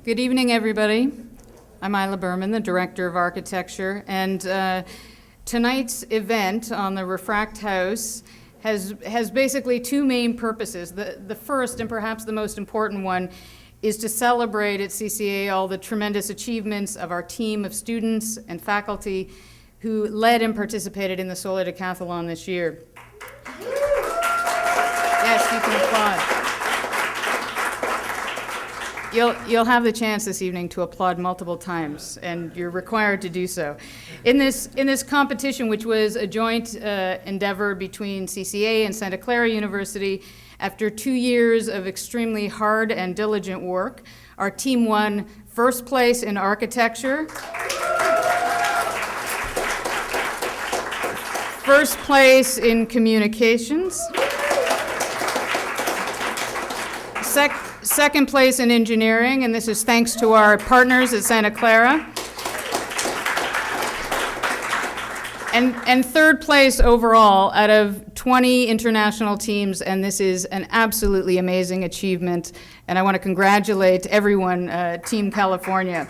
Good evening, everybody. I'm Isla Berman, the Director of Architecture, and tonight's event on the Refract House has basically two main purposes. The first, and perhaps the most important one, is to celebrate at CCA all the tremendous achievements of our team of students and faculty who led and participated in the Solar Decathlon this year. Yes, you can applaud. You'll have the chance this evening to applaud multiple times, and you're required to do so. In this competition, which was a joint endeavor between CCA and Santa Clara University, after 2 years of extremely hard and diligent work, our team won first place in architecture, first place in communications, second place in engineering, and this is thanks to our partners at Santa Clara, and third place overall out of 20 international teams, and this is an absolutely amazing achievement, and I want to congratulate everyone, Team California.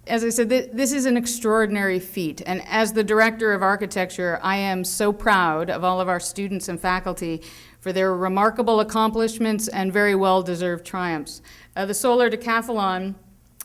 As I said, this is an extraordinary feat, and as the Director of Architecture, I am so proud of all of our students and faculty for their remarkable accomplishments and very well-deserved triumphs. The Solar Decathlon,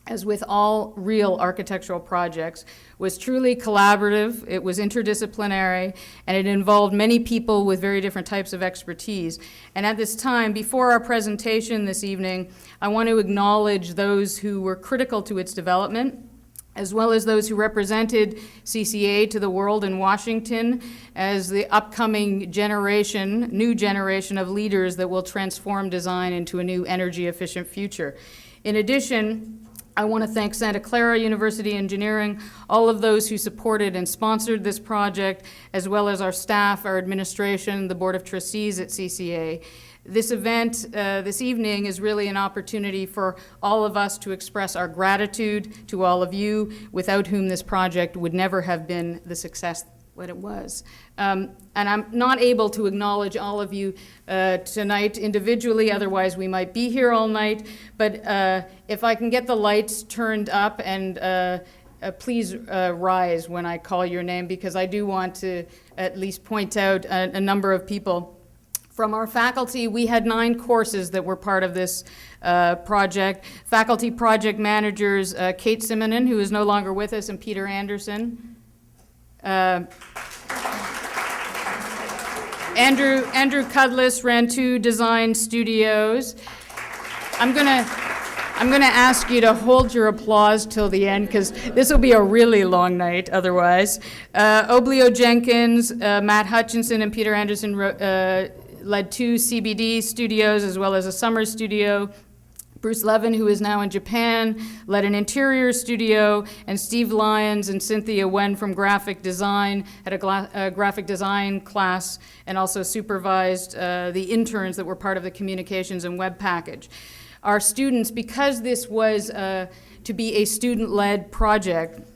as with all real architectural projects, was truly collaborative, it was interdisciplinary, and it involved many people with very different types of expertise. And at this time, before our presentation this evening, I want to acknowledge those who were critical to its development, as well as those who represented CCA to the world in Washington as the upcoming new generation of leaders that will transform design into a new energy-efficient future. In addition, I want to thank Santa Clara University Engineering, all of those who supported and sponsored this project, as well as our staff, our administration, the Board of Trustees at CCA. This event this evening is really an opportunity for all of us to express our gratitude to all of you, without whom this project would never have been the success that it was. And I'm not able to acknowledge all of you tonight individually, otherwise we might be here all night, but if I can get the lights turned up, and please rise when I call your name, because I do want to at least point out a number of people. From our faculty, we had 9 courses that were part of this project. Faculty project managers Kate Simonen, who is no longer with us, and Peter Anderson. Andrew Cudless ran 2 design studios. I'm gonna ask you to hold your applause till the end, because this will be a really long night otherwise. Oblio Jenkins, Matt Hutchinson, and Peter Anderson led 2 CBD studios as well as a summer studio. Bruce Levin, who is now in Japan, led an interior studio, and Steve Lyons and Cynthia Wen from graphic design had a graphic design class, and also supervised the interns that were part of the communications and web package. Our students, because this was to be a student-led project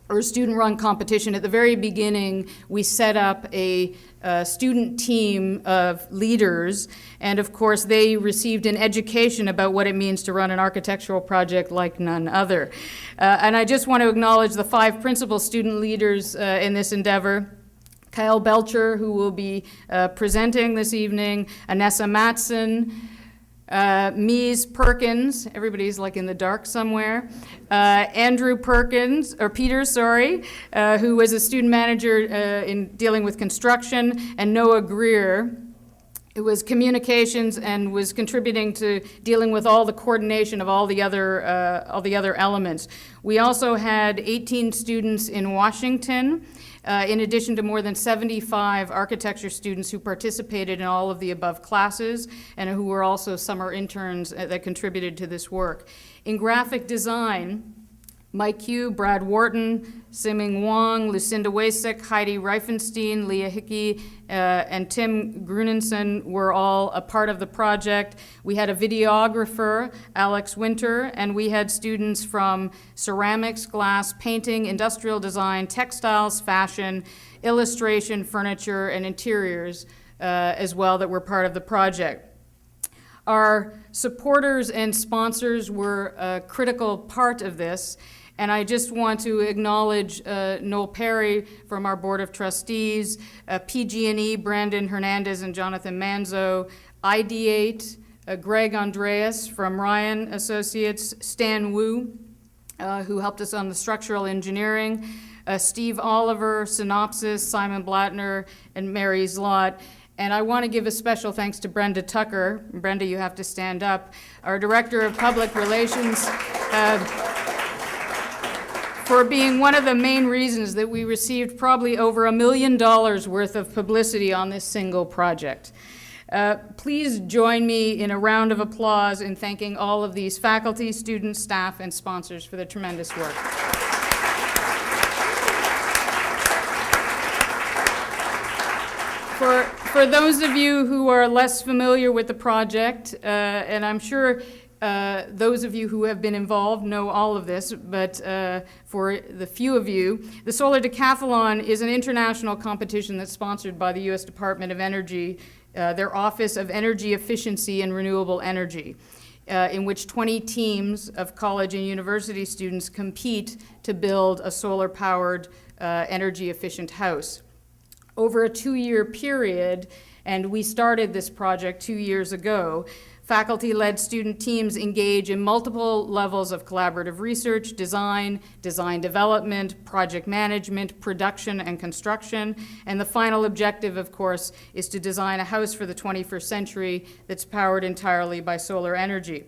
or a student-run competition, at the very beginning we set up a student team of leaders, and of course they received an education about what it means to run an architectural project like none other. And I just want to acknowledge the 5 principal student leaders in this endeavor. Kyle Belcher, who will be presenting this evening, Anessa Matson, Mies Perkins, everybody's like in the dark somewhere, Andrew Peters, sorry, who was a student manager in dealing with construction, and Noah Greer, who was communications and was contributing to dealing with all the coordination of all the other elements. We also had 18 students in Washington, in addition to more than 75 architecture students who participated in all of the above classes and who were also summer interns that contributed to this work. In graphic design, Mike Hugh, Brad Wharton, Siming Wong, Lucinda Wasik, Heidi Reifenstein, Leah Hickey, and Tim Grunenson were all a part of the project. We had a videographer, Alex Winter, and we had students from ceramics, glass, painting, industrial design, textiles, fashion, illustration, furniture, and interiors as well that were part of the project. Our supporters and sponsors were a critical part of this, and I just want to acknowledge Noel Perry from our Board of Trustees, PG&E, Brandon Hernandez and Jonathan Manzo, ID8, Greg Andreas from Ryan Associates, Stan Wu, who helped us on the structural engineering, Steve Oliver, Synopsys, Simon Blattner, and Mary Zlott. And I want to give a special thanks to Brenda Tucker. Brenda, you have to stand up. Our Director of Public Relations, for being one of the main reasons that we received probably over $1 million worth of publicity on this single project. Please join me in a round of applause in thanking all of these faculty, students, staff, and sponsors for their tremendous work. For those of you who are less familiar with the project, and I'm sure those of you who have been involved know all of this, but for the few of you, the Solar Decathlon is an international competition that's sponsored by the U.S. Department of Energy, their Office of Energy Efficiency and Renewable Energy, in which 20 teams of college and university students compete to build a solar-powered, energy-efficient house. Over a 2-year period, and we started this project 2 years ago, faculty-led student teams engage in multiple levels of collaborative research, design development, project management, production, and construction. And the final objective, of course, is to design a house for the 21st century that's powered entirely by solar energy.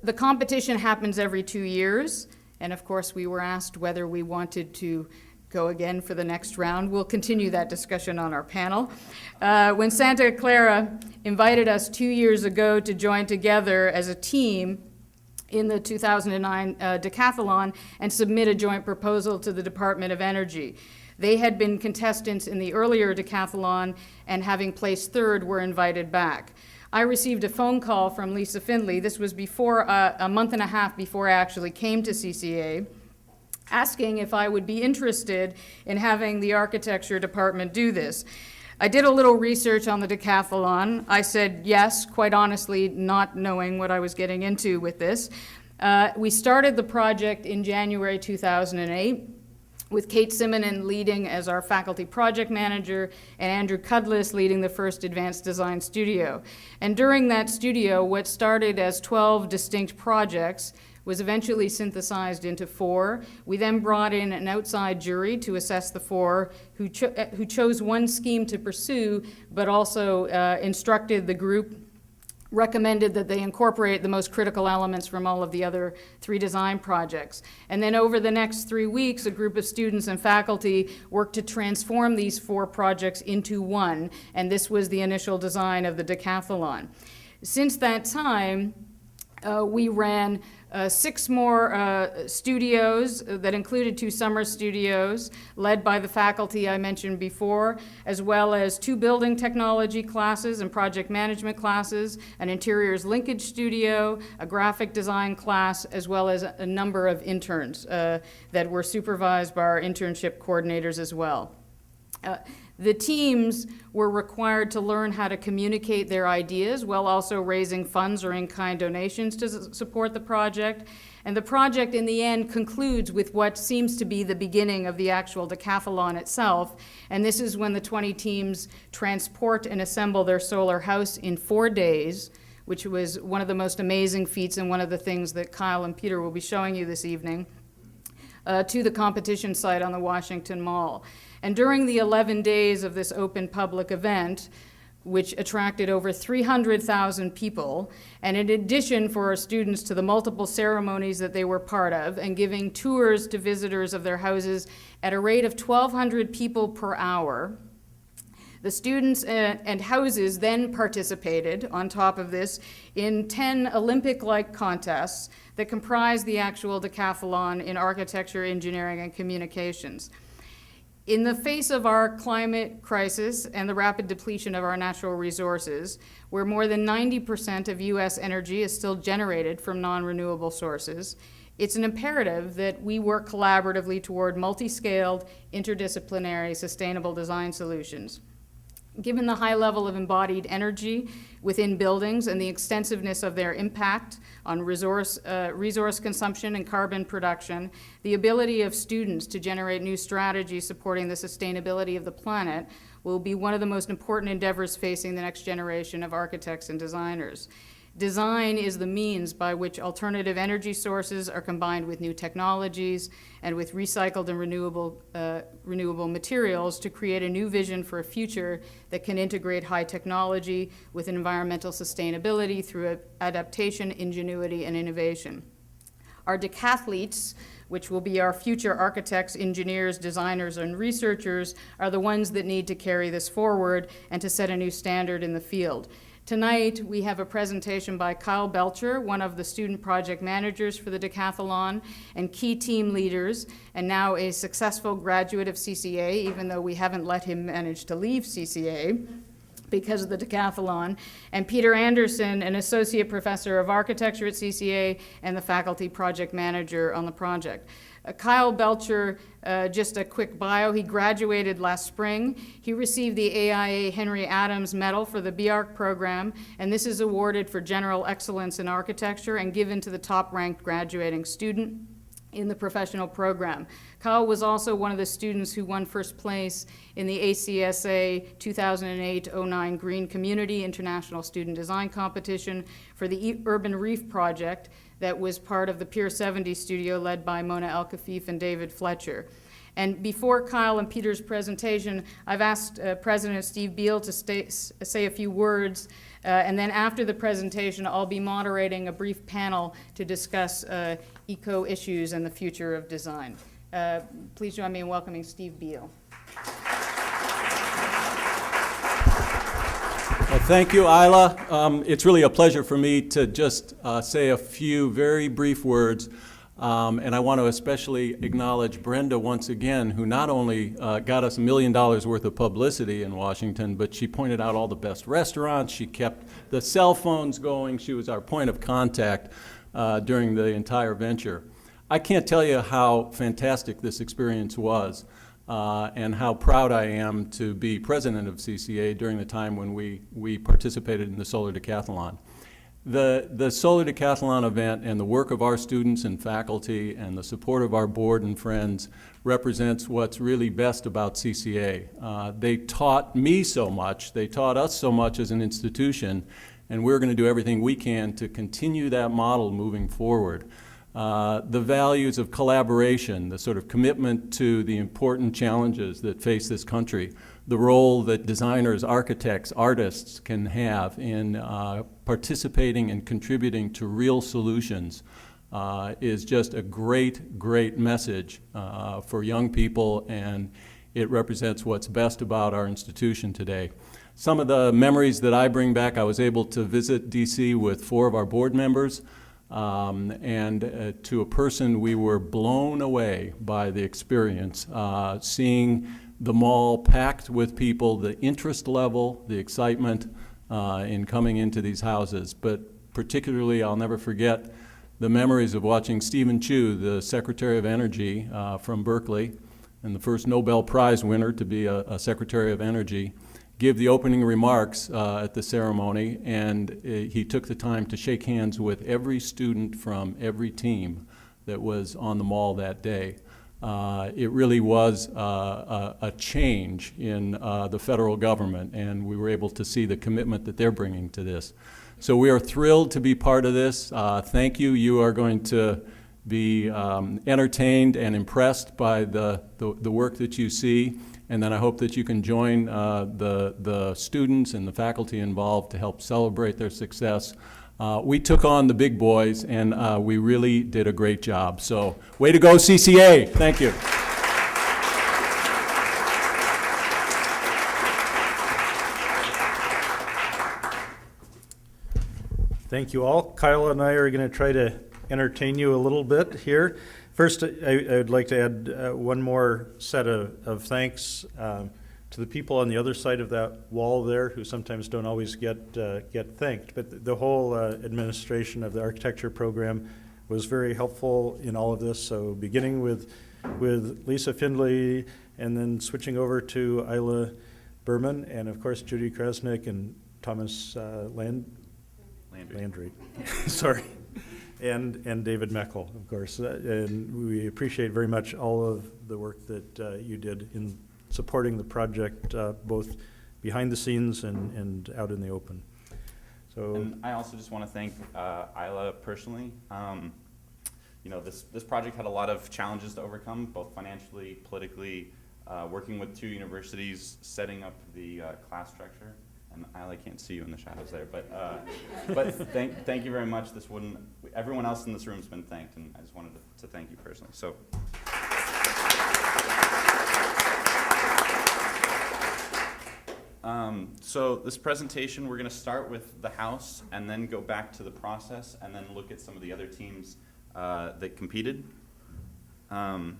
The competition happens every 2 years, and of course, we were asked whether we wanted to go again for the next round. We'll continue that discussion on our panel. When Santa Clara invited us 2 years ago to join together as a team in the 2009 Decathlon and submit a joint proposal to the Department of Energy. They had been contestants in the earlier Decathlon, and having placed third, were invited back. I received a phone call from Lisa Findley. This was before a month and a half before I actually came to CCA, asking if I would be interested in having the architecture department do this. I did a little research on the Decathlon. I said yes, quite honestly, not knowing what I was getting into with this. We started the project in January 2008 with Kate Simonin leading as our faculty project manager and Andrew Cudlis leading the first advanced design studio. And during that studio, what started as 12 distinct projects was eventually synthesized into 4. We then brought in an outside jury to assess the 4, who chose one scheme to pursue, but also instructed the group, recommended that they incorporate the most critical elements from all of the other 3 design projects. And then over the next 3 weeks, a group of students and faculty worked to transform these 4 projects into one, and this was the initial design of the Decathlon. Since that time, we ran 6 more studios that included 2 summer studios led by the faculty I mentioned before, as well as 2 building technology classes and project management classes, an interiors linkage studio, a graphic design class, as well as a number of interns that were supervised by our internship coordinators as well. The teams were required to learn how to communicate their ideas while also raising funds or in-kind donations to support the project. And the project in the end concludes with what seems to be the beginning of the actual Decathlon itself. And this is when the 20 teams transport and assemble their solar house in 4 days, which was one of the most amazing feats and one of the things that Kyle and Peter will be showing you this evening, to the competition site on the Washington Mall. And during the 11 days of this open public event, which attracted over 300,000 people, and in addition for our students to the multiple ceremonies that they were part of, and giving tours to visitors of their houses at a rate of 1,200 people per hour, the students and houses then participated, on top of this, in 10 Olympic-like contests that comprised the actual Decathlon in architecture, engineering, and communications. In the face of our climate crisis and the rapid depletion of our natural resources, where more than 90% of U.S. energy is still generated from non-renewable sources, it's an imperative that we work collaboratively toward multi-scaled, interdisciplinary, sustainable design solutions. Given the high level of embodied energy within buildings and the extensiveness of their impact on resource consumption and carbon production, the ability of students to generate new strategies supporting the sustainability of the planet will be one of the most important endeavors facing the next generation of architects and designers. Design is the means by which alternative energy sources are combined with new technologies and with recycled and renewable materials to create a new vision for a future that can integrate high technology with environmental sustainability through adaptation, ingenuity, and innovation. Our decathletes, which will be our future architects, engineers, designers, and researchers, are the ones that need to carry this forward and to set a new standard in the field. Tonight, we have a presentation by Kyle Belcher, one of the student project managers for the Decathlon and key team leaders, and now a successful graduate of CCA, even though we haven't let him manage to leave CCA because of the Decathlon, and Peter Anderson, an associate professor of architecture at CCA and the faculty project manager on the project. Kyle Belcher, just a quick bio, he graduated last spring. He received the AIA Henry Adams Medal for the BARC program, and this is awarded for general excellence in architecture and given to the top-ranked graduating student in the professional program. Kyle was also one of the students who won first place in the ACSA 2008-09 Green Community International Student Design Competition for the Urban Reef Project that was part of the Pier 70 studio led by Mona El-Kafif and David Fletcher. And before Kyle and Peter's presentation, I've asked President Steve Beal to say a few words, and then after the presentation, I'll be moderating a brief panel to discuss eco issues and the future of design. Please join me in welcoming Steve Beal. Well, thank you, Isla. It's really a pleasure for me to just say a few very brief words. And I want to especially acknowledge Brenda once again, who not only got us $1 million worth of publicity in Washington, but she pointed out all the best restaurants. She kept the cell phones going. She was our point of contact during the entire venture. I can't tell you how fantastic this experience was and how proud I am to be president of CCA during the time when we participated in the Solar Decathlon. The Solar Decathlon event and the work of our students and faculty and the support of our board and friends represents what's really best about CCA. They taught me so much, they taught us so much as an institution, and we're going to do everything we can to continue that model moving forward. The values of collaboration, the sort of commitment to the important challenges that face this country, the role that designers, architects, artists can have in participating and contributing to real solutions is just a great, great message for young people, and it represents what's best about our institution today. Some of the memories that I bring back, I was able to visit DC with 4 of our board members, and to a person, we were blown away by the experience, seeing the mall packed with people, the interest level, the excitement in coming into these houses. But particularly, I'll never forget the memories of watching Stephen Chu, the Secretary of Energy from Berkeley, and the first Nobel Prize winner to be a Secretary of Energy, give the opening remarks at the ceremony, and he took the time to shake hands with every student from every team that was on the mall that day. It really was a change in the federal government, and we were able to see the commitment that they're bringing to this. So we are thrilled to be part of this. Thank you. You are going to be entertained and impressed by the work that you see, and then I hope that you can join the students and the faculty involved to help celebrate their success. We took on the big boys, and we really did a great job. So, way to go, CCA. Thank you. Thank you all. Kyle and I are going to try to entertain you a little bit here. First, I would like to add one more set of thanks to the people on the other side of that wall there who sometimes don't always get thanked. But the whole administration of the architecture program was very helpful in all of this. So beginning with Lisa Findlay and then switching over to Isla Berman, and of course Judy Kresnick and Thomas Landry. Sorry. And David Meckel, of course. And we appreciate very much all of the work that you did in supporting the project, both behind the scenes and out in the open. So, and I also just want to thank Isla personally. You know, this project had a lot of challenges to overcome, both financially, politically, working with 2 universities, setting up the class structure. And I can't see you in the shadows there, but thank you very much. This wouldn't, everyone else in this room has been thanked, and I just wanted to thank you personally. So. So this presentation, we're going to start with the house and then go back to the process and then look at some of the other teams that competed. Our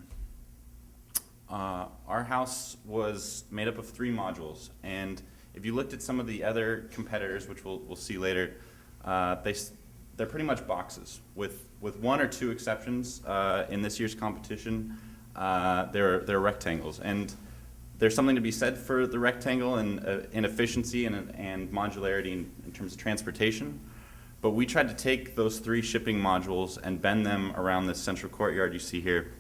house was made up of 3 modules, and if you looked at some of the other competitors, which we'll see later, they're pretty much boxes, with 1 or 2 exceptions. In this year's competition, they're rectangles, and there's something to be said for the rectangle in efficiency and modularity in terms of transportation. But we tried to take those 3 shipping modules and bend them around this central courtyard you see here,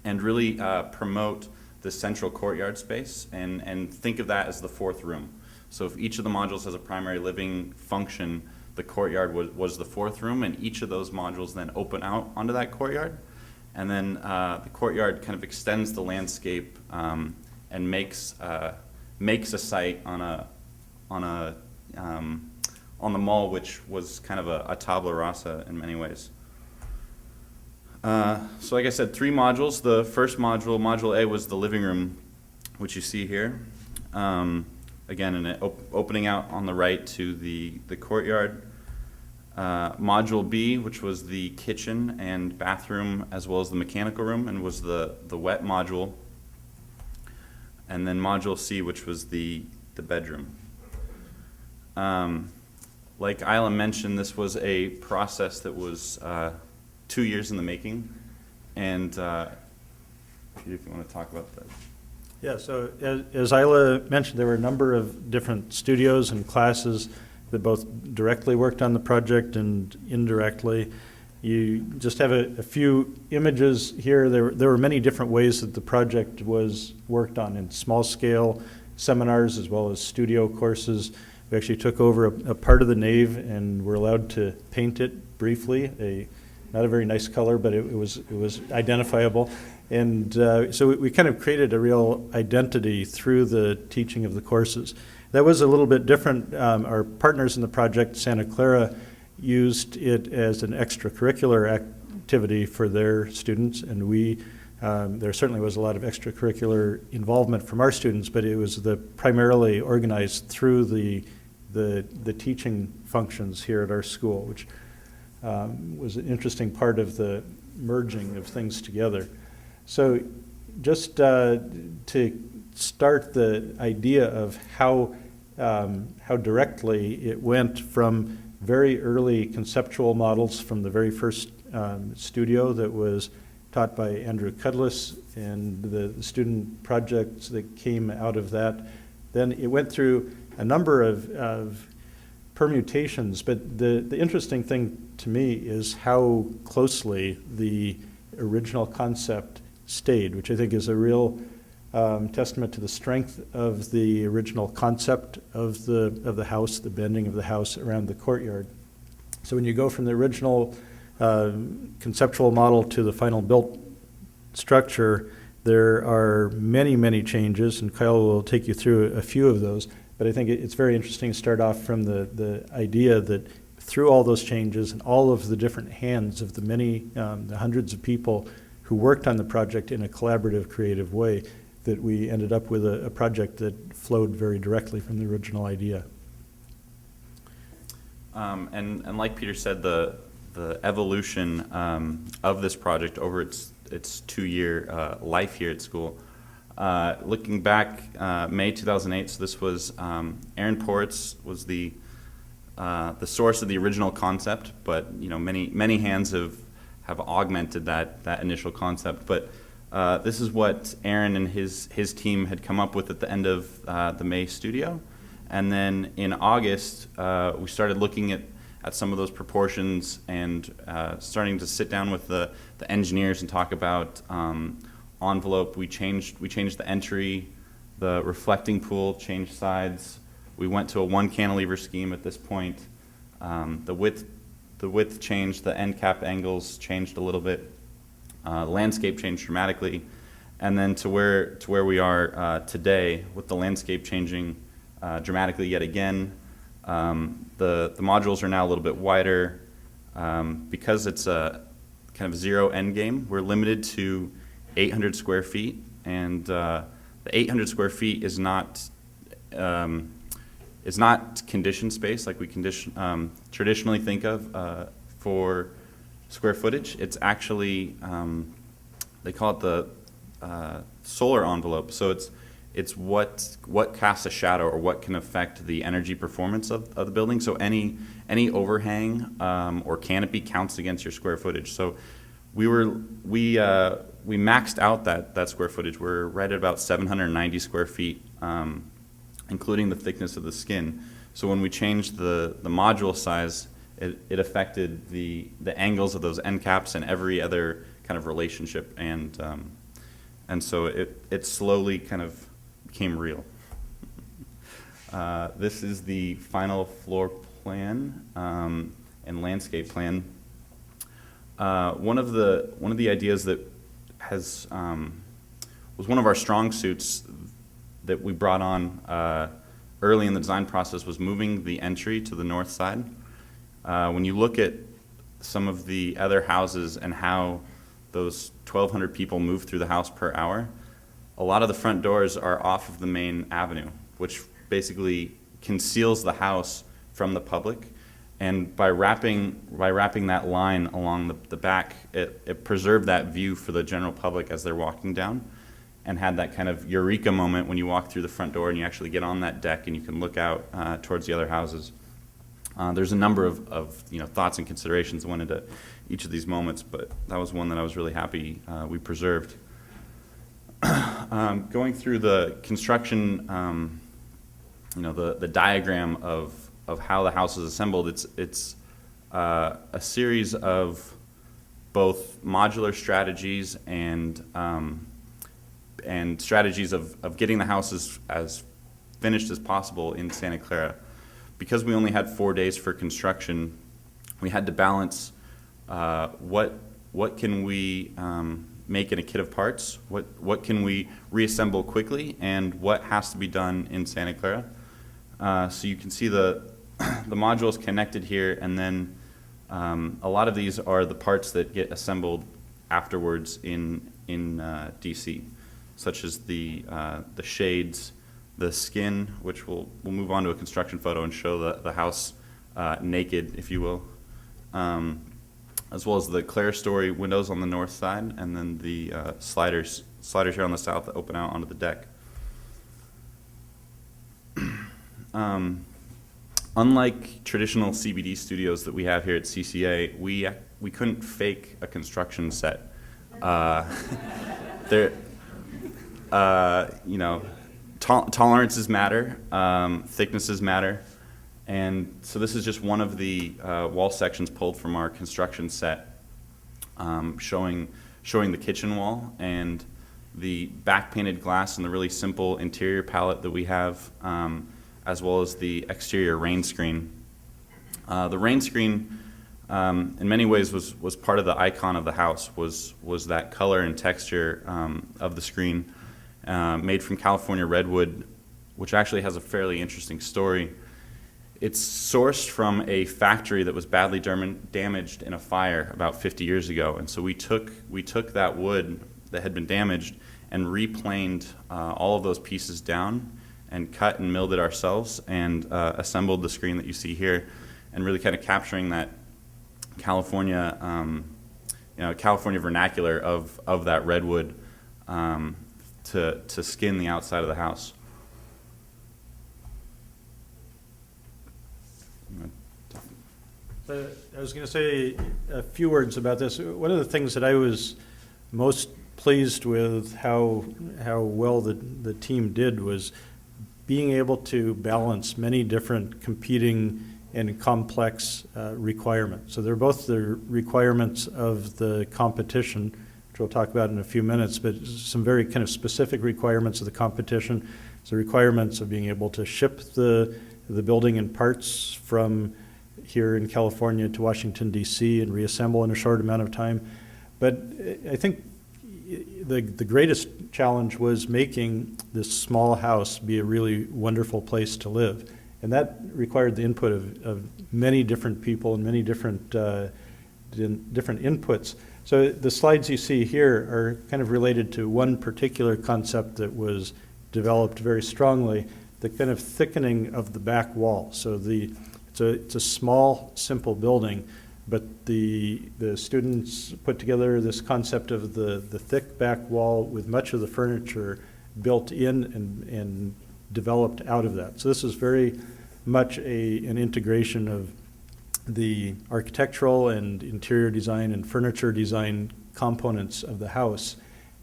and really promote the central courtyard space and think of that as the 4th room. So if each of the modules has a primary living function, the courtyard was the 4th room, and each of those modules then open out onto that courtyard. And then the courtyard kind of extends the landscape and makes a site on the mall, which was kind of a tabula rasa in many ways. So like I said, 3 modules. The first module, Module A, was the living room, which you see here. Again, opening out on the right to the courtyard. Module B, which was the kitchen and bathroom, as well as the mechanical room, and was the wet module. And then Module C, which was the bedroom. Like Isla mentioned, this was a process that was 2 years in the making, and Peter, if you want to talk about that. yeah, so as Isla mentioned, there were a number of different studios and classes that both directly worked on the project and indirectly. You just have a few images here. There were many different ways that the project was worked on, in small scale seminars as well as studio courses. We actually took over a part of the nave and were allowed to paint it briefly, not a very nice color, but it was identifiable. And so we kind of created a real identity through the teaching of the courses. That was a little bit different. Our partners in the project, Santa Clara, used it as an extracurricular activity for their students, and there certainly was a lot of extracurricular involvement from our students, but it was primarily organized through the teaching functions here at our school, which was an interesting part of the merging of things together. So just to start the idea of how directly it went from very early conceptual models from the very first studio that was taught by Andrew Cudlis and the student projects that came out of that. Then it went through a number of permutations, but the interesting thing to me is how closely the original concept stayed, which I think is a real testament to the strength of the original concept of the house, the bending of the house around the courtyard. So when you go from the original conceptual model to the final built structure, there are many, many changes, and Kyle will take you through a few of those. But I think it's very interesting to start off from the idea that through all those changes and all of the different hands of the hundreds of people who worked on the project in a collaborative, creative way, that we ended up with a project that flowed very directly from the original idea. And like Peter said, the evolution of this project over its 2-year life here at school. Looking back, May 2008. So this was Aaron Poritz was the source of the original concept, but many hands have augmented that initial concept. But This is what Aaron and his team had come up with at the end of the May studio. And then in August, we started looking at some of those proportions and starting to sit down with the engineers and talk about envelope. We changed the entry, the reflecting pool, changed sides. We went to a one cantilever scheme at this point. The width changed, the end cap angles changed a little bit. Landscape changed dramatically, and then to where we are today, with the landscape changing dramatically yet again. The modules are now a little bit wider. Because it's a kind of zero end game, we're limited to 800 square feet, and the 800 square feet is not conditioned space like we traditionally think of for square footage. It's actually, they call it the solar envelope. So it's what casts a shadow or what can affect the energy performance of the building. So any overhang or canopy counts against your square footage. So we maxed out that square footage. We're right at about 790 square feet, including the thickness of the skin. So when we changed the module size, it affected the angles of those end caps and every other kind of relationship, and so it slowly kind of became real. This is the final floor plan and landscape plan. One of the ideas that was one of our strong suits that we brought on early in the design process was moving the entry to the north side. When you look at some of the other houses and how those 1,200 people move through the house per hour, a lot of the front doors are off of the main avenue, which basically conceals the house from the public. And by wrapping that line along the back, it preserved that view for the general public as they're walking down, and had that kind of eureka moment when you walk through the front door and you actually get on that deck and you can look out towards the other houses. There's a number of thoughts and considerations that went into each of these moments, but that was one that I was really happy we preserved. Going through the construction, the diagram of how the house is assembled, it's a series of both modular strategies and strategies of getting the house as finished as possible in Santa Clara. Because we only had 4 days for construction, we had to balance what can we make in a kit of parts, what can we reassemble quickly, and what has to be done in Santa Clara. So you can see the modules connected here, and then a lot of these are the parts that get assembled afterwards in DC, such as the shades, the skin, which we'll move on to a construction photo and show the house naked, if you will, as well as the clerestory windows on the north side, and then the sliders here on the south that open out onto the deck. Unlike traditional CBD studios that we have here at CCA, we couldn't fake a construction set. Tolerances matter, thicknesses matter, and so this is just one of the wall sections pulled from our construction set, showing the kitchen wall and the back painted glass and the really simple interior palette that we have, as well as the exterior rain screen. The rain screen, in many ways, was part of the icon of the house. Was that color and texture of the screen. Made from California redwood, which actually has a fairly interesting story. It's sourced from a factory that was badly damaged in a fire about 50 years ago, and so we took that wood that had been damaged and replaned all of those pieces down and cut and milled it ourselves and assembled the screen that you see here, and really kind of capturing that California vernacular of that redwood. To skin the outside of the house. I was going to say a few words about this. One of the things that I was most pleased with how well the team did was being able to balance many different competing and complex requirements. So they're both the requirements of the competition, which we'll talk about in a few minutes, but some very kind of specific requirements of the competition. So requirements of being able to ship the building in parts from here in California to Washington, D.C. and reassemble in a short amount of time. But I think the greatest challenge was making this small house be a really wonderful place to live. And that required the input of many different people and many different inputs. So the slides you see here are kind of related to one particular concept that was developed very strongly, the kind of thickening of the back wall. So it's a small, simple building, but the students put together this concept of the thick back wall with much of the furniture built in and developed out of that. So this is very much an integration of the architectural and interior design and furniture design components of the house.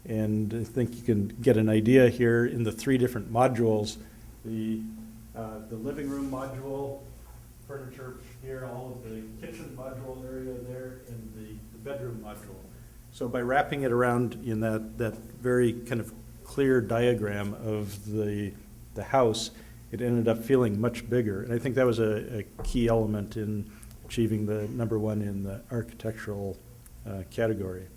And I think you can get an idea here in the three different modules. The living room module, furniture here, all of the kitchen module area there, and the bedroom module. So by wrapping it around in that very kind of clear diagram of the house, it ended up feeling much bigger. And I think that was a key element in achieving the #1 in the architectural category.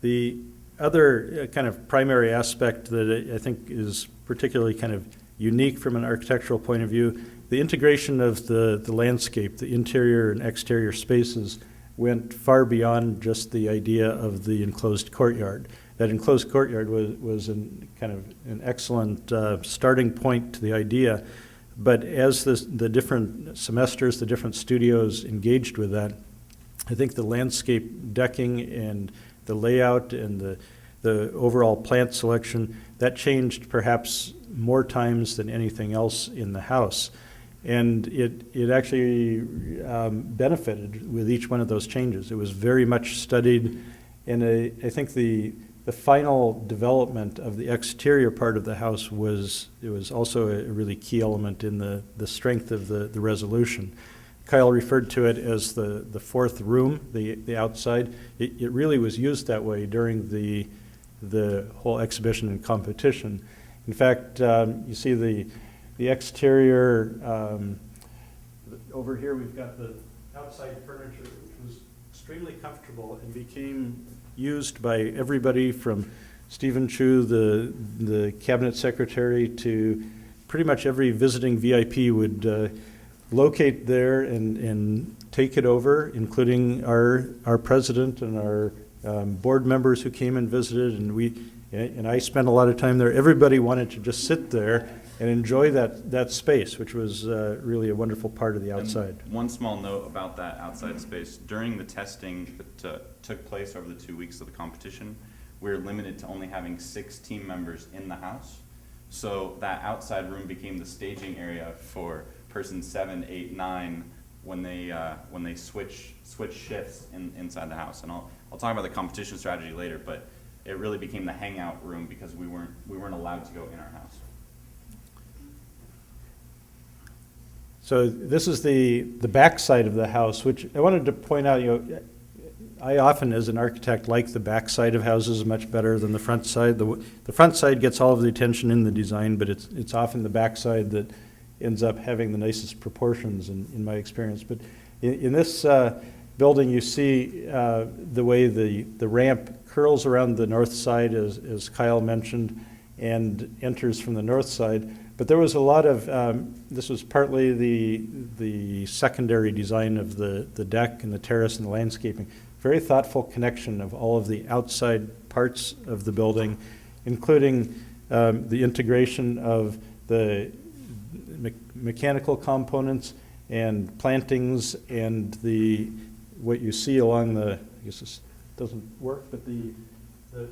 The other kind of primary aspect that I think is particularly kind of unique from an architectural point of view, the integration of the landscape, the interior and exterior spaces went far beyond just the idea of the enclosed courtyard. That enclosed courtyard was kind of an excellent starting point to the idea, but as the different semesters, the different studios engaged with that, I think the landscape decking and the layout and the overall plant selection, that changed perhaps more times than anything else in the house. And it actually benefited with each one of those changes. It was very much studied, and I think the final development of the exterior part of the house was also a really key element in the strength of the resolution. Kyle referred to it as the fourth room, the outside. It really was used that way during the whole exhibition and competition. In fact, you see the exterior, over here we've got the outside furniture, which was extremely comfortable and became used by everybody from Stephen Chu, the cabinet secretary, to pretty much every visiting VIP would locate there and take it over, including our president and our board members who came and visited, and I spent a lot of time there. Everybody wanted to just sit there and enjoy that space, which was really a wonderful part of the outside. And one small note about that outside space, during the testing that took place over the 2 weeks of the competition, we were limited to only having 6 team members in the house. So that outside room became the staging area for person 7, 8, 9 when they switch shifts inside the house. And I'll talk about the competition strategy later, but it really became the hangout room because we weren't allowed to go in our house. So this is the back side of the house, which I wanted to point out. I often, as an architect, like the back side of houses much better than the front side. The front side gets all of the attention in the design, but it's often the back side that ends up having the nicest proportions in my experience. But in this building, you see the way the ramp curls around the north side, as Kyle mentioned, and enters from the north side. But there was a lot of, this was partly the secondary design of the deck and the terrace and the landscaping. Very thoughtful connection of all of the outside parts of the building, including the integration of the mechanical components and plantings and what you see along I guess this doesn't work, but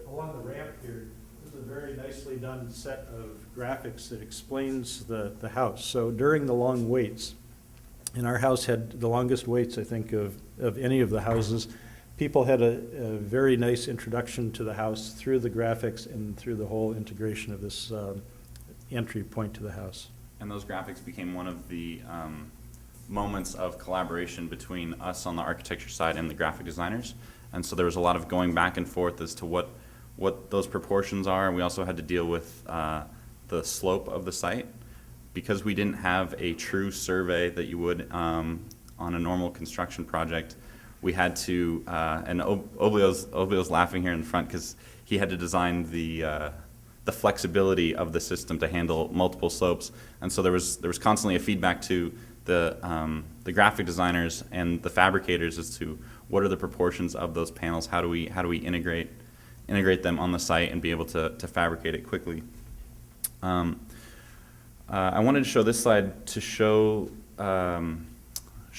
along the ramp here, this is a very nicely done set of graphics that explains the house. So during the long waits, and our house had the longest waits, I think, of any of the houses, people had a very nice introduction to the house through the graphics and through the whole integration of this entry point to the house. And those graphics became one of the moments of collaboration between us on the architecture side and the graphic designers. And so there was a lot of going back and forth as to what those proportions are. We also had to deal with the slope of the site. Because we didn't have a true survey that you would on a normal construction project, we had to, and Oblio's laughing here in the front because he had to design the flexibility of the system to handle multiple slopes. And so there was constantly a feedback to the graphic designers and the fabricators as to what are the proportions of those panels, how do we integrate them on the site and be able to fabricate it quickly. I wanted to show this slide to show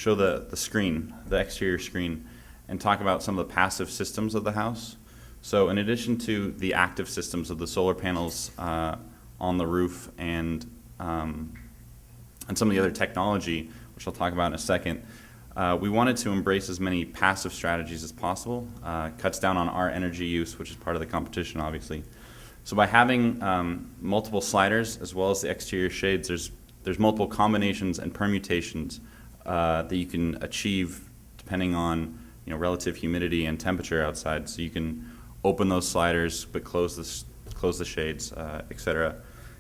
the screen, the exterior screen, and talk about some of the passive systems of the house. So in addition to the active systems of the solar panels on the roof and some of the other technology, which I'll talk about in a second, we wanted to embrace as many passive strategies as possible. Cuts down on our energy use, which is part of the competition, obviously. So by having multiple sliders as well as the exterior shades, there's multiple combinations and permutations that you can achieve depending on relative humidity and temperature outside. So you can open those sliders but close the shades, etc.,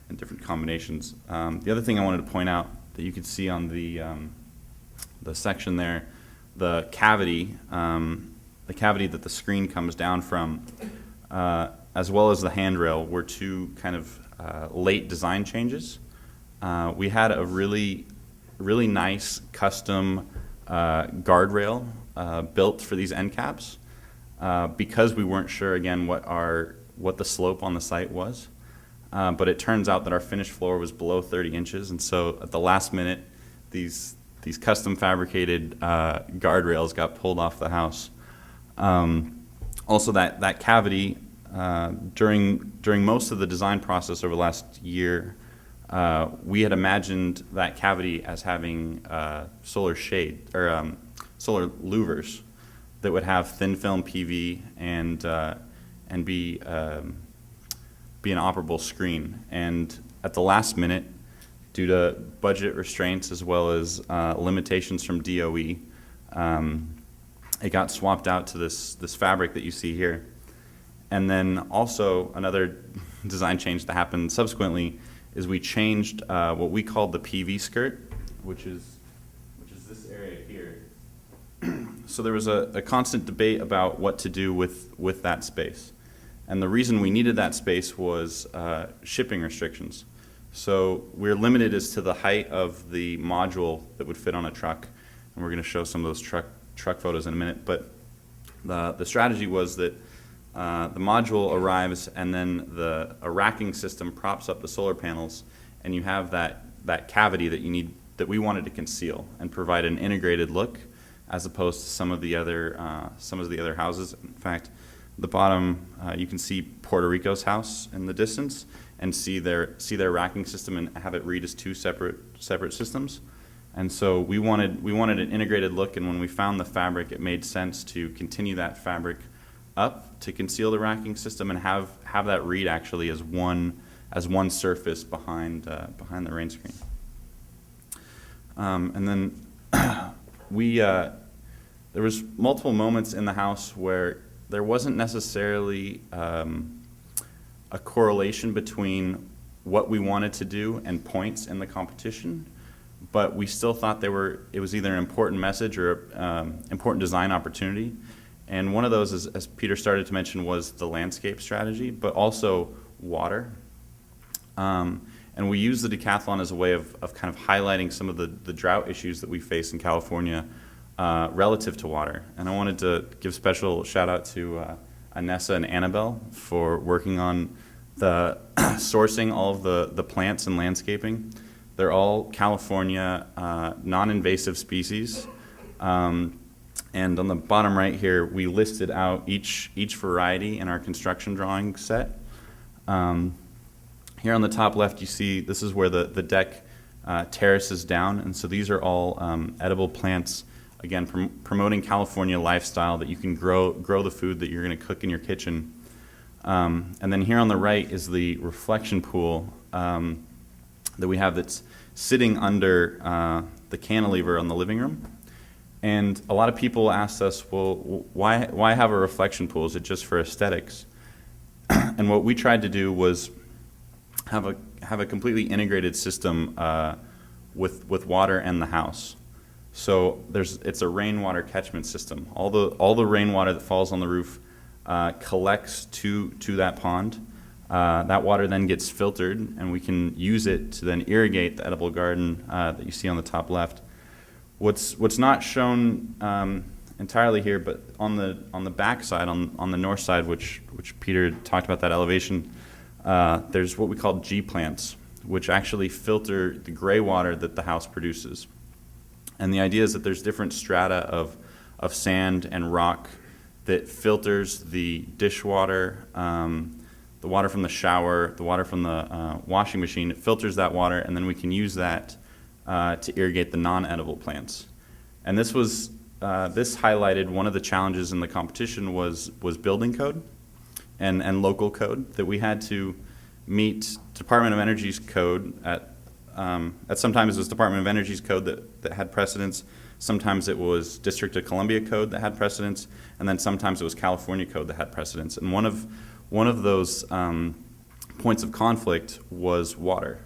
in different combinations. The other thing I wanted to point out that you could see on the section there, the cavity that the screen comes down from, as well as the handrail, were two kind of late design changes. We had a really nice custom guardrail built for these end caps because we weren't sure again what the slope on the site was. But it turns out that our finished floor was below 30 inches, and so at the last minute, these custom fabricated guardrails got pulled off the house. Also, that cavity during most of the design process over the last year, we had imagined that cavity as having solar shade or solar louvers that would have thin film PV and be an operable screen. And at the last minute, due to budget restraints as well as limitations from DOE, it got swapped out to this fabric that you see here. And then also another design change that happened subsequently is we changed what we called the PV skirt, which is this area here. So there was a constant debate about what to do with that space. And the reason we needed that space was shipping restrictions. So we're limited as to the height of the module that would fit on a truck. And we're going to show some of those truck photos in a minute. But the strategy was that the module arrives and then a racking system props up the solar panels, and you have that cavity that we wanted to conceal and provide an integrated look as opposed to some of the other houses. In fact, the bottom, you can see Puerto Rico's house in the distance and see their racking system and have it read as two separate systems. And so we wanted an integrated look, and when we found the fabric, it made sense to continue that fabric up to conceal the racking system and have that read actually as one surface behind the rain screen. And then there was multiple moments in the house where there wasn't necessarily a correlation between what we wanted to do and points in the competition, but we still thought it was either an important message or important design opportunity. And one of those, as Peter started to mention, was the landscape strategy, but also water. And we use the Decathlon as a way of kind of highlighting some of the drought issues that we face in California relative to water. And I wanted to give special shout out to Anessa and Annabelle for working on the sourcing all of the plants and landscaping. They're all California non-invasive species. And on the bottom right here, we listed out each variety in our construction drawing set. Here on the top left, you see this is where the deck terraces down, and so these are all edible plants again, promoting California lifestyle, that you can grow the food that you're going to cook in your kitchen. And then here on the right is the reflection pool that we have that's sitting under the cantilever on the living room. And a lot of people asked us, well, why have a reflection pool? Is it just for aesthetics? And what we tried to do was have a completely integrated system with water and the house. So it's a rainwater catchment system. All the rainwater that falls on the roof collects to that pond. That water then gets filtered, and we can use it to then irrigate the edible garden that you see on the top left. What's not shown entirely here, but on the back side, on the north side, which Peter talked about, that elevation, there's what we call G plants, which actually filter the gray water that the house produces. And the idea is that there's different strata of sand and rock that filters the dishwater, the water from the shower, the water from the washing machine. It filters that water, and then we can use that to irrigate the non-edible plants. And this highlighted one of the challenges in the competition was building code and local code, that we had to meet Department of Energy's code at sometimes it was Department of Energy's code that had precedence, sometimes it was District of Columbia code that had precedence, and then sometimes it was California code that had precedence. And one of those points of conflict was water.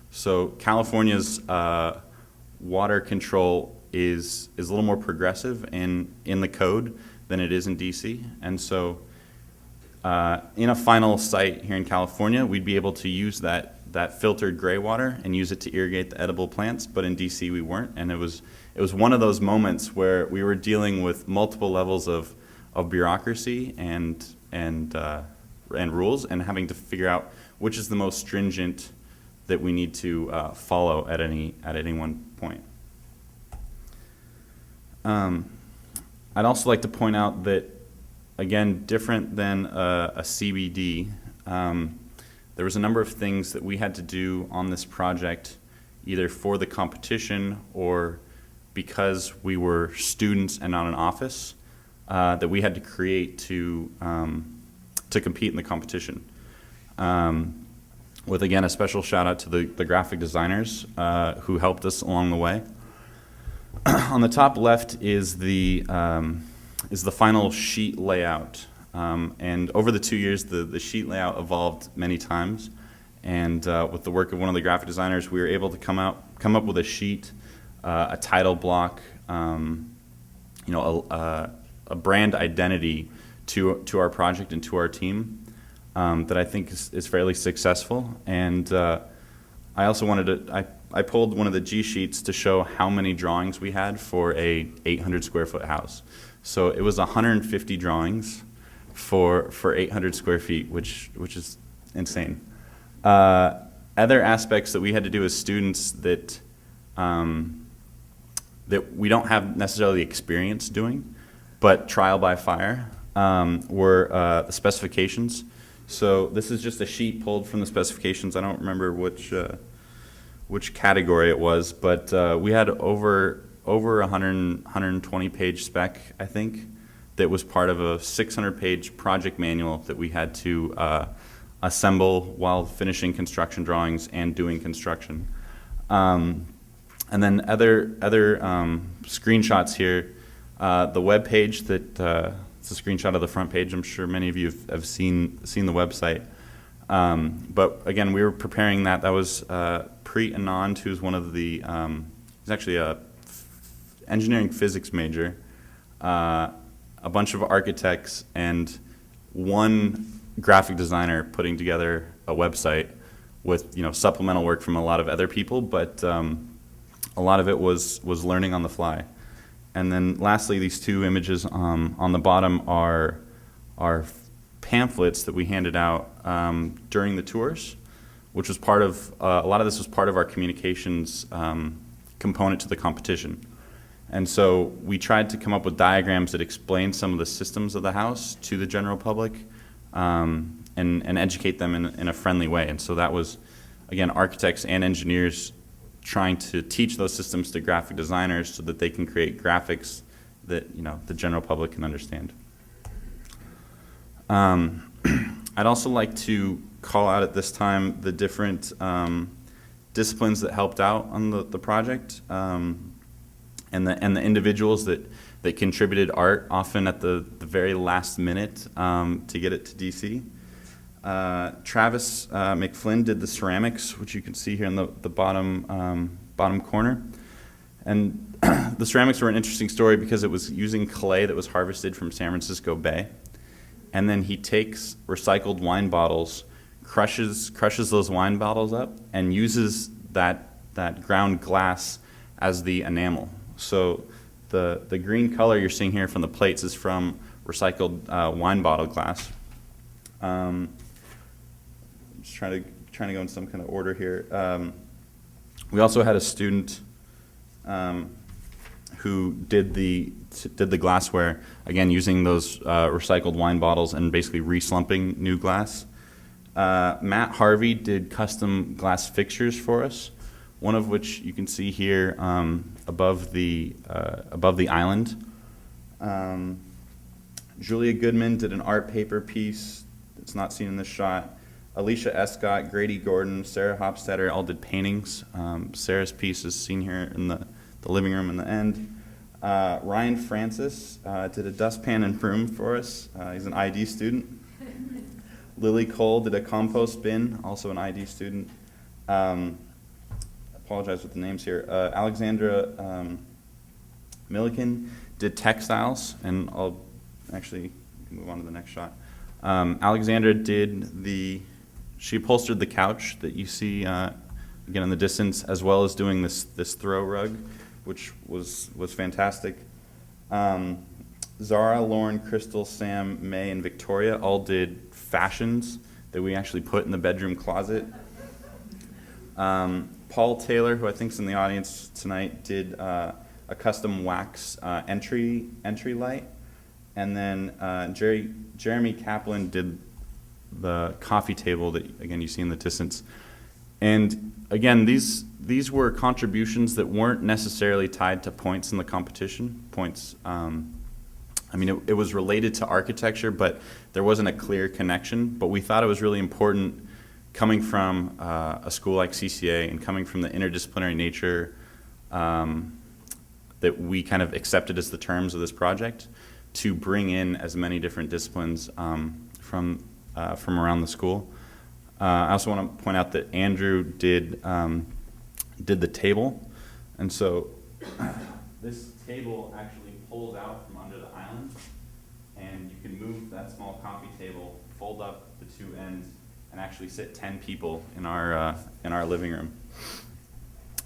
So California's water control is a little more progressive in the code than it is in DC. And so in a final site here in California, we'd be able to use that filtered gray water and use it to irrigate the edible plants, but in DC we weren't. And it was one of those moments where we were dealing with multiple levels of bureaucracy and rules, and having to figure out which is the most stringent that we need to follow at any one point. I'd also like to point out that, again, different than a CBD, there was a number of things that we had to do on this project, either for the competition or because we were students and not an office, that we had to create to compete in the competition. With, again, a special shout out to the graphic designers who helped us along the way. On the top left is the final sheet layout. And over the 2 years, the sheet layout evolved many times. And with the work of one of the graphic designers, we were able to come up with a sheet, a title block, a brand identity to our project and to our team that I think is fairly successful. And I also I pulled one of the G sheets to show how many drawings we had for a 800 square foot house. So it was 150 drawings for 800 square feet, which is insane. Other aspects that we had to do as students that we don't have necessarily experience doing, but trial by fire, were the specifications. So this is just a sheet pulled from the specifications. I don't remember which category it was, but we had over 120 page spec, I think, that was part of a 600-page project manual that we had to assemble while finishing construction drawings and doing construction. And then other screenshots here. The web page that it's a screenshot of the front page. I'm sure many of you have seen the website. But again, we were preparing that. That was Preet Anand, who's one of the he's actually a engineering physics major. A bunch of architects and one graphic designer putting together a website with supplemental work from a lot of other people, but a lot of it was learning on the fly. And then lastly, these two images on the bottom are pamphlets that we handed out during the tours, which was part of a lot of this was part of our communications component to the competition. And so we tried to come up with diagrams that explain some of the systems of the house to the general public and educate them in a friendly way. And so that was, again, architects and engineers trying to teach those systems to graphic designers so that they can create graphics that the general public can understand. I'd also like to call out at this time the different disciplines that helped out on the project, and the individuals that contributed art, often at the very last minute to get it to DC. Travis McFlynn did the ceramics, which you can see here in the bottom corner. And the ceramics were an interesting story because it was using clay that was harvested from San Francisco Bay. And then he takes recycled wine bottles, crushes those wine bottles up, and uses that ground glass as the enamel. So the green color you're seeing here from the plates is from recycled wine bottle glass. Just trying to go in some kind of order here. We also had a student who did the glassware, again using those recycled wine bottles and basically re-slumping new glass. Matt Harvey did custom glass fixtures for us, one of which you can see here above the island. Julia Goodman did an art paper piece that's not seen in this shot. Alicia Escott, Grady Gordon, Sarah Hofstetter all did paintings. Sarah's piece is seen here in the living room in the end. Ryan Francis did a dustpan and broom for us. He's an ID student. Lily Cole did a compost bin, also an ID student. Apologize with the names here. Alexandra Milliken did textiles, and I'll actually move on to the next shot. Alexandra she upholstered the couch that you see again in the distance, as well as doing this throw rug, which was fantastic. Zara, Lauren, Crystal, Sam, May, and Victoria all did fashions that we actually put in the bedroom closet. Paul Taylor, who I think is in the audience tonight, did a custom wax entry light. And then Jeremy Kaplan did the coffee table that, again, you see in the distance. And again, these were contributions that weren't necessarily tied to points in the competition. Points, it was related to architecture, but there wasn't a clear connection. But we thought it was really important, coming from a school like CCA and coming from the interdisciplinary nature that we kind of accepted as the terms of this project, to bring in as many different disciplines from around the school. I also want to point out that Andrew did the table, and so this table actually pulls out from under the island, and you can move that small coffee table, fold up the two ends, and actually sit 10 people in our living room,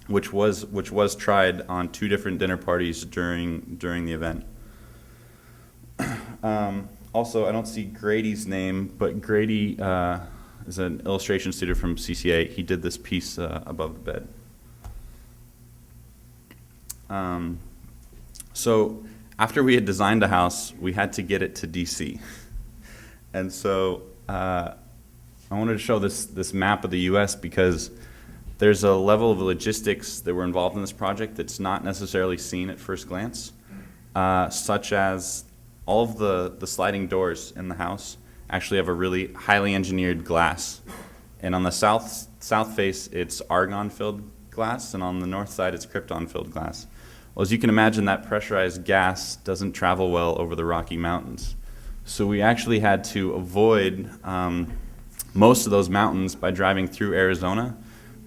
which was tried on 2 different dinner parties during the event. Also, I don't see Grady's name, but Grady is an illustration student from CCA. He did this piece above the bed. So after we had designed a house, we had to get it to DC. And so I wanted to show this map of the U.S. because there's a level of logistics that were involved in this project that's not necessarily seen at first glance, such as all of the sliding doors in the house actually have a really highly engineered glass. And on the south face, it's argon-filled glass, and on the north side, it's krypton-filled glass. Well, as you can imagine, that pressurized gas doesn't travel well over the Rocky Mountains. So we actually had to avoid most of those mountains by driving through Arizona,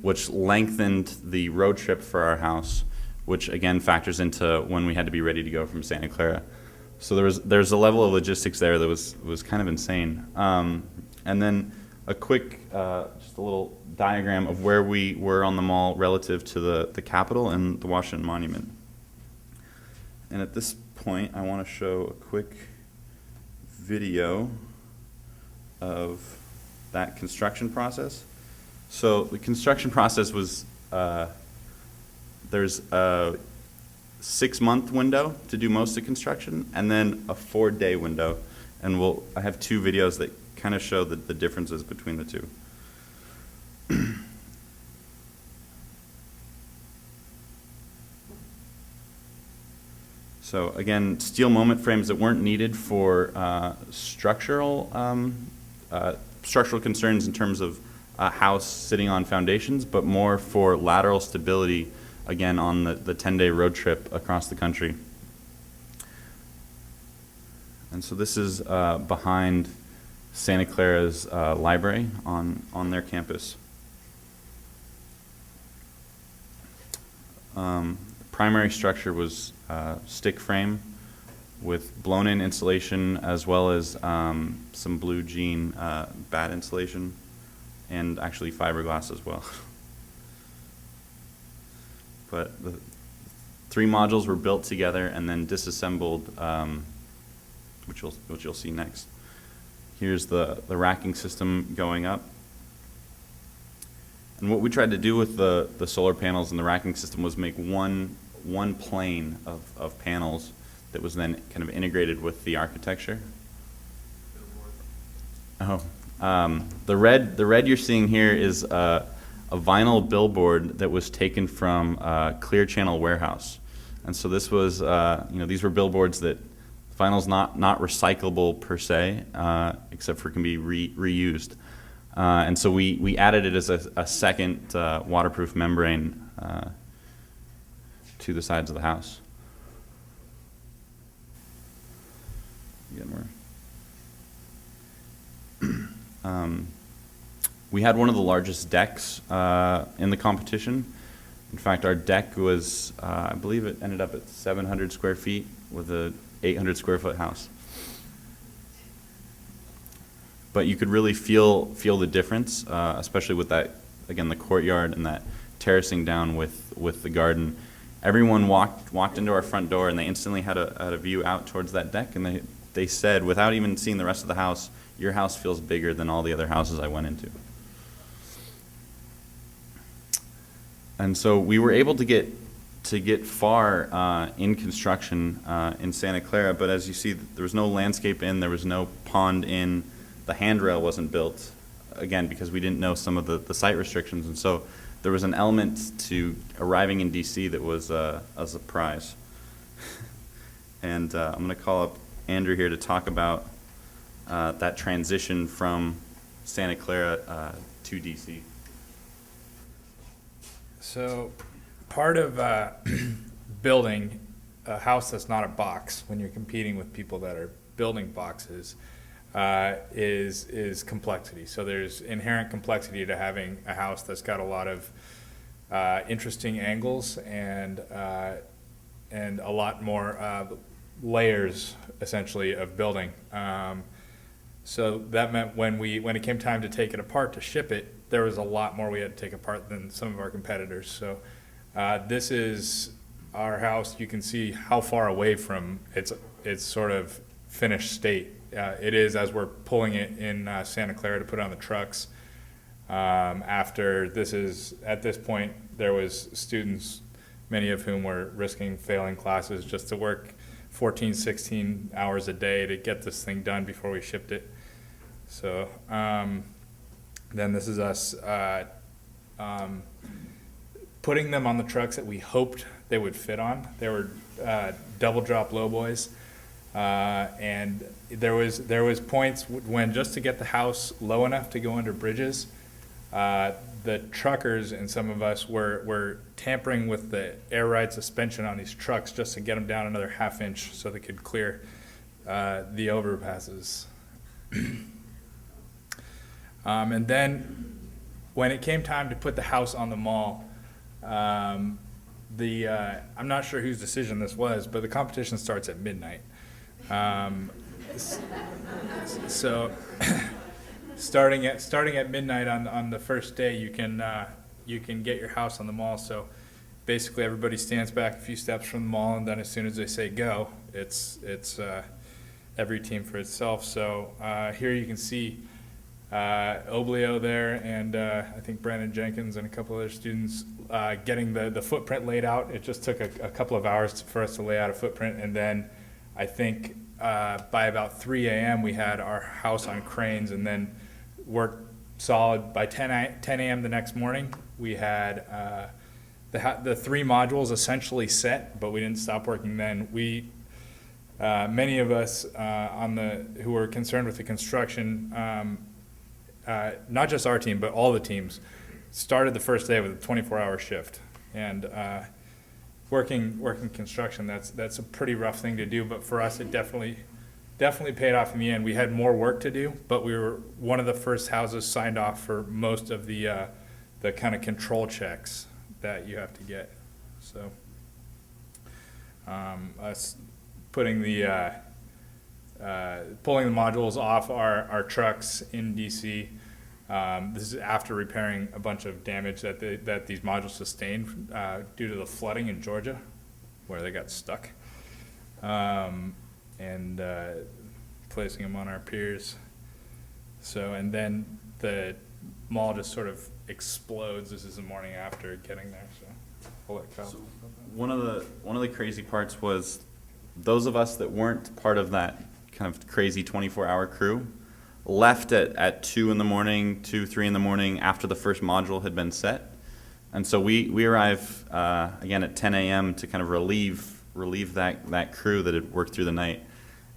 which lengthened the road trip for our house, which again factors into when we had to be ready to go from Santa Clara. So there's a level of logistics there that was kind of insane. And then a quick, just a little diagram of where we were on the mall relative to the Capitol and the Washington Monument. And at this point, I want to show a quick video of that construction process. So the construction process was, there's a 6-month window to do most of construction, and then a 4-day window. And I have 2 videos that kind of show the differences between the two. So again, steel moment frames that weren't needed for structural concerns in terms of a house sitting on foundations, but more for lateral stability, again, on the 10-day road trip across the country. And so this is behind Santa Clara's library on their campus. Primary structure was stick frame with blown-in insulation, as well as some blue jean bat insulation, and actually fiberglass as well. But the 3 modules were built together and then disassembled, which you'll see next. Here's the racking system going up. And what we tried to do with the solar panels and the racking system was make one plane of panels that was then kind of integrated with the architecture. Oh, the red you're seeing here is a vinyl billboard that was taken from Clear Channel Warehouse, and so this was these were billboards that vinyl's not recyclable per se, except for it can be reused. And so we added it as a second waterproof membrane to the sides of the house. Again, we had one of the largest decks in the competition. In fact, our deck was, I believe it ended up at 700 square feet with a 800 square foot house. But you could really feel the difference, especially with that, again, the courtyard and that terracing down with the garden. Everyone walked into our front door and they instantly had a view out towards that deck, and they said, without even seeing the rest of the house, your house feels bigger than all the other houses I went into. And so we were able to get far in construction in Santa Clara, but as you see, there was no landscape in, there was no pond in. The handrail wasn't built, again, because we didn't know some of the site restrictions, and so there was an element to arriving in DC that was a surprise. And I'm going to call up Andrew here to talk about that transition from Santa Clara to DC. So part of building a house that's not a box, when you're competing with people that are building boxes, is complexity. So there's inherent complexity to having a house that's got a lot of interesting angles and a lot more layers, essentially, of building. So that meant when it came time to take it apart to ship it, there was a lot more we had to take apart than some of our competitors. So this is our house. You can see how far away from its sort of finished state it is as we're pulling it in Santa Clara to put on the trucks. At this point, there was students, many of whom were risking failing classes just to work 14, 16 hours a day to get this thing done before we shipped it. So then this is us putting them on the trucks that we hoped they would fit on. They were double drop lowboys. And there was points when, just to get the house low enough to go under bridges, the truckers and some of us were tampering with the air ride suspension on these trucks just to get them down another ½ inch so they could clear the overpasses. And then when it came time to put the house on the mall, I'm not sure whose decision this was, but the competition starts at midnight. So starting at midnight on the first day, you can get your house on the mall. So basically everybody stands back a few steps from the mall, and then as soon as they say go, it's every team for itself. So here you can see Oblio there, and I think Brandon Jenkins and a couple other students getting the footprint laid out. It just took a couple of hours for us to lay out a footprint, and then I think by about 3 a.m. we had our house on cranes, and then worked solid. By 10 a.m. the next morning, we had the 3 modules essentially set, but we didn't stop working then. We many of us who were concerned with the construction, not just our team, but all the teams, started the first day with a 24-hour shift. And working construction, that's a pretty rough thing to do, but for us it definitely paid off in the end. We had more work to do, but we were one of the first houses signed off for most of the kind of control checks that you have to get. So us putting pulling the modules off our trucks in DC. This is after repairing a bunch of damage that these modules sustained due to the flooding in Georgia, where they got stuck, and placing them on our piers. So, and then the mall just sort of explodes. This is the morning after getting there. So, I'll let Kyle. So one of the crazy parts was those of us that weren't part of that kind of crazy 24-hour crew left at 2 in the morning, 2, 3 in the morning after the first module had been set. And so we arrive again at 10 a.m. to kind of relieve that crew that had worked through the night.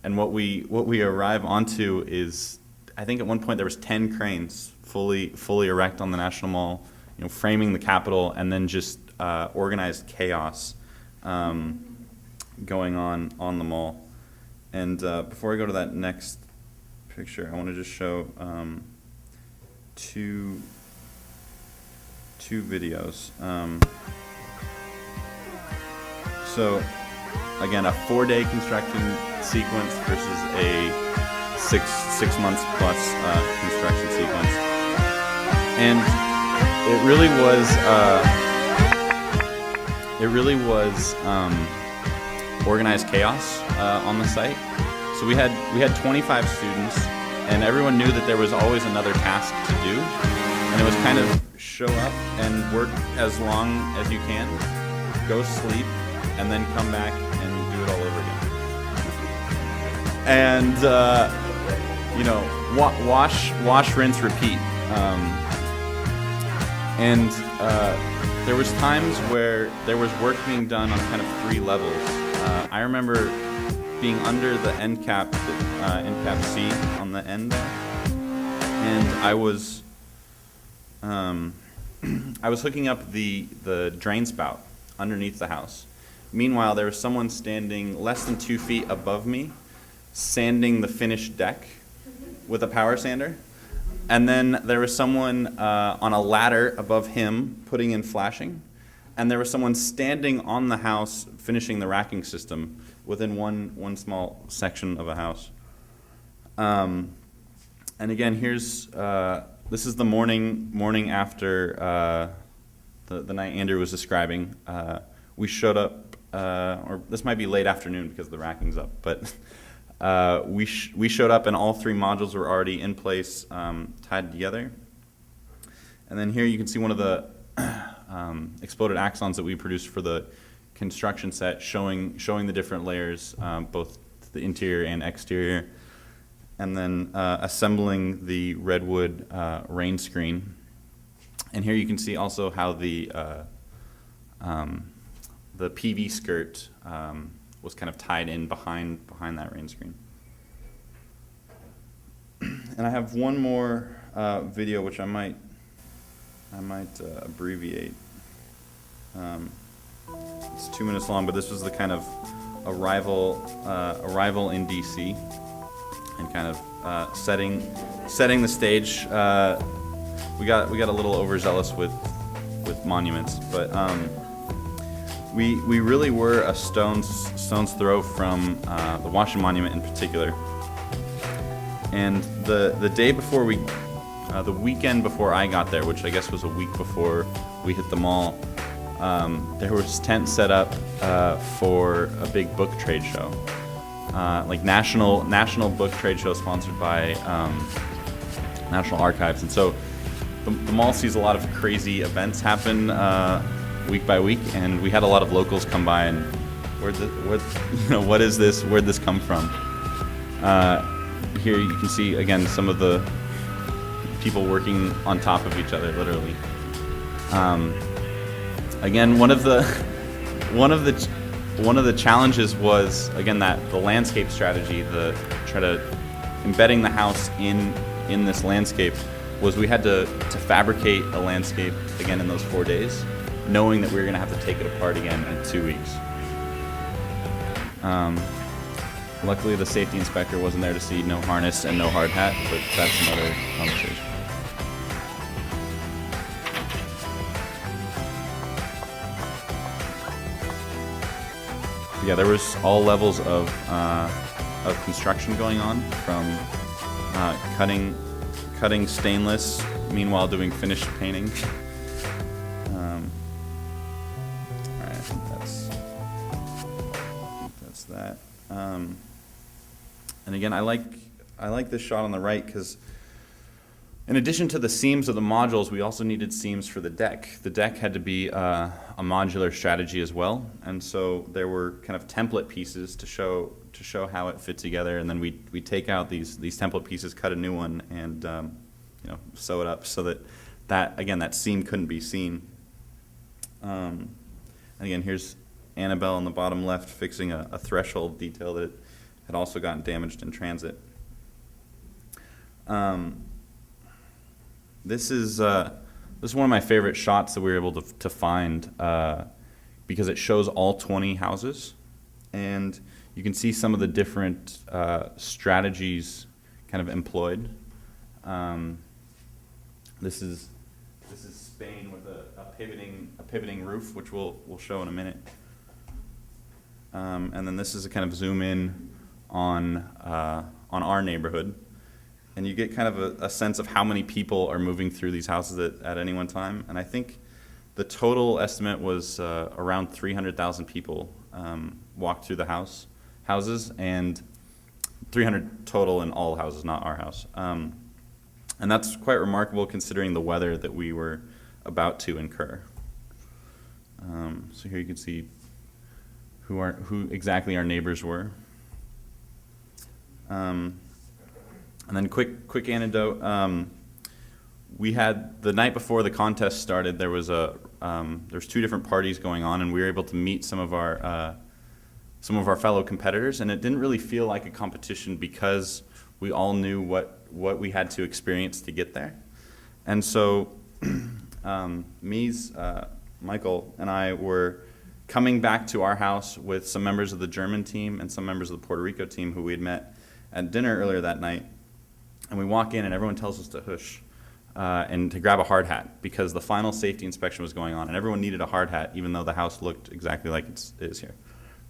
And what we arrive onto is, I think at one point there was 10 cranes fully erect on the National Mall, framing the Capitol, and then just organized chaos going on the mall. And before I go to that next picture, I want to just show two videos. So again, a 4-day construction sequence versus a six months plus construction sequence, and it really was organized chaos on the site. So we had 25 students, and everyone knew that there was always another task to do, and it was kind of show up and work as long as you can, go sleep, and then come back and do it all over again. And wash, rinse, repeat. And there was times where there was work being done on kind of 3 levels. I remember being under the end cap C on the end there, and I was hooking up the drain spout underneath the house. Meanwhile, there was someone standing less than 2 feet above me, sanding the finished deck with a power sander. And then there was someone on a ladder above him putting in flashing. And there was someone standing on the house finishing the racking system within one small section of a house. And again, here's this is the morning after the night Andrew was describing. We showed up, or this might be late afternoon because the racking's up, but we showed up and all 3 modules were already in place, tied together. And then here you can see one of the exploded axons that we produced for the construction set, showing the different layers, both the interior and exterior, and then assembling the redwood rain screen. And here you can see also how the PV skirt was kind of tied in behind that rain screen. And I have one more video which I might abbreviate. It's 2 minutes long, but this was the kind of arrival in DC, and kind of setting the stage. We got a little overzealous with monuments, but we really were a stone's throw from the Washington Monument in particular. And the day before the weekend before I got there, which I guess was a week before we hit the mall, there was tents set up for a big book trade show, like national book trade show sponsored by National Archives. And so the mall sees a lot of crazy events happen week by week, and we had a lot of locals come by and what is this? Where'd this come from? Here you can see again some of the people working on top of each other, literally. Again, one of the one of the challenges was, again, that the landscape strategy, the try to embedding the house in this landscape, was we had to fabricate a landscape again in those 4 days, knowing that we were going to have to take it apart again in 2 weeks. Luckily, the safety inspector wasn't there to see no harness and no hard hat, but that's another conversation. Yeah, there was all levels of construction going on, from cutting stainless, meanwhile doing finished painting. All right, I think that's that. And again, I like this shot on the right because in addition to the seams of the modules, we also needed seams for the deck. The deck had to be a modular strategy as well, and so there were kind of template pieces to show how it fit together, and then we take out these template pieces, cut a new one, and sew it up so that seam couldn't be seen. And again, here's Annabelle on the bottom left fixing a threshold detail that had also gotten damaged in transit. This is one of my favorite shots that we were able to find because it shows all 20 houses, and you can see some of the different strategies kind of employed. This is Spain with a pivoting roof, which we'll show in a minute. And then this is a kind of zoom in on our neighborhood. And you get kind of a sense of how many people are moving through these houses at any one time. And I think the total estimate was around 300,000 people walked through the houses, and 300 total in all houses, not our house. And that's quite remarkable considering the weather that we were about to incur. So here you can see who exactly our neighbors were. And then quick anecdote. We had the night before the contest started. There was there's 2 different parties going on, and we were able to meet some of our fellow competitors. And it didn't really feel like a competition because we all knew what we had to experience to get there. And so, Michael and I were coming back to our house with some members of the German team and some members of the Puerto Rico team who we had met at dinner earlier that night. And we walk in and everyone tells us to hush and to grab a hard hat because the final safety inspection was going on, and everyone needed a hard hat even though the house looked exactly like it is here.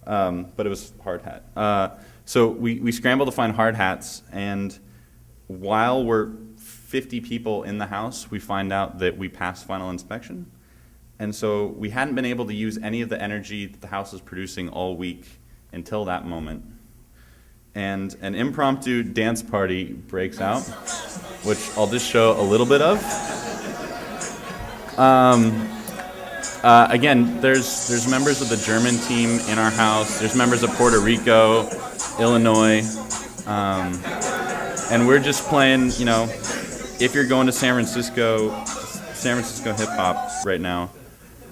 But it was hard hat. So we scrambled to find hard hats, and while we're 50 people in the house, we find out that we passed final inspection. And so we hadn't been able to use any of the energy that the house was producing all week until that moment. And an impromptu dance party breaks out, which I'll just show a little bit of. Again, there's members of the German team in our house. There's members of Puerto Rico, Illinois, and we're just playing. If you're going to San Francisco hip hop right now,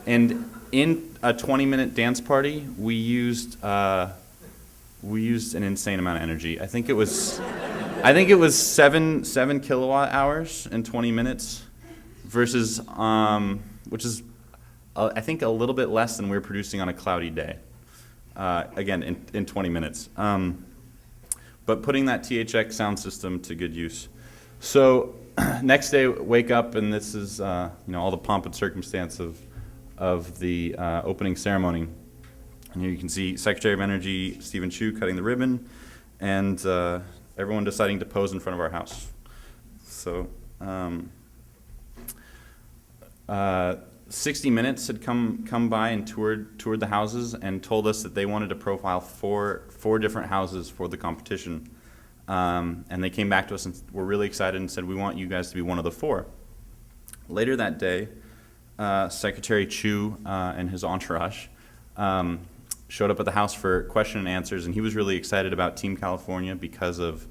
and in a 20-minute dance party, we used an insane amount of energy. I think it was 7 kilowatt hours in 20 minutes, versus which is I think a little bit less than we were producing on a cloudy day. Again, in 20 minutes. But putting that THX sound system to good use. So next day, wake up, and this is all the pomp and circumstance of the opening ceremony. And here you can see Secretary of Energy Stephen Chu cutting the ribbon, and everyone deciding to pose in front of our house. So 60 Minutes had come by and toured the houses and told us that they wanted to profile four different houses for the competition. And they came back to us and were really excited and said, "We want you guys to be one of the 4." Later that day, Secretary Chu and his entourage showed up at the house for question and answers, and he was really excited about Team California because of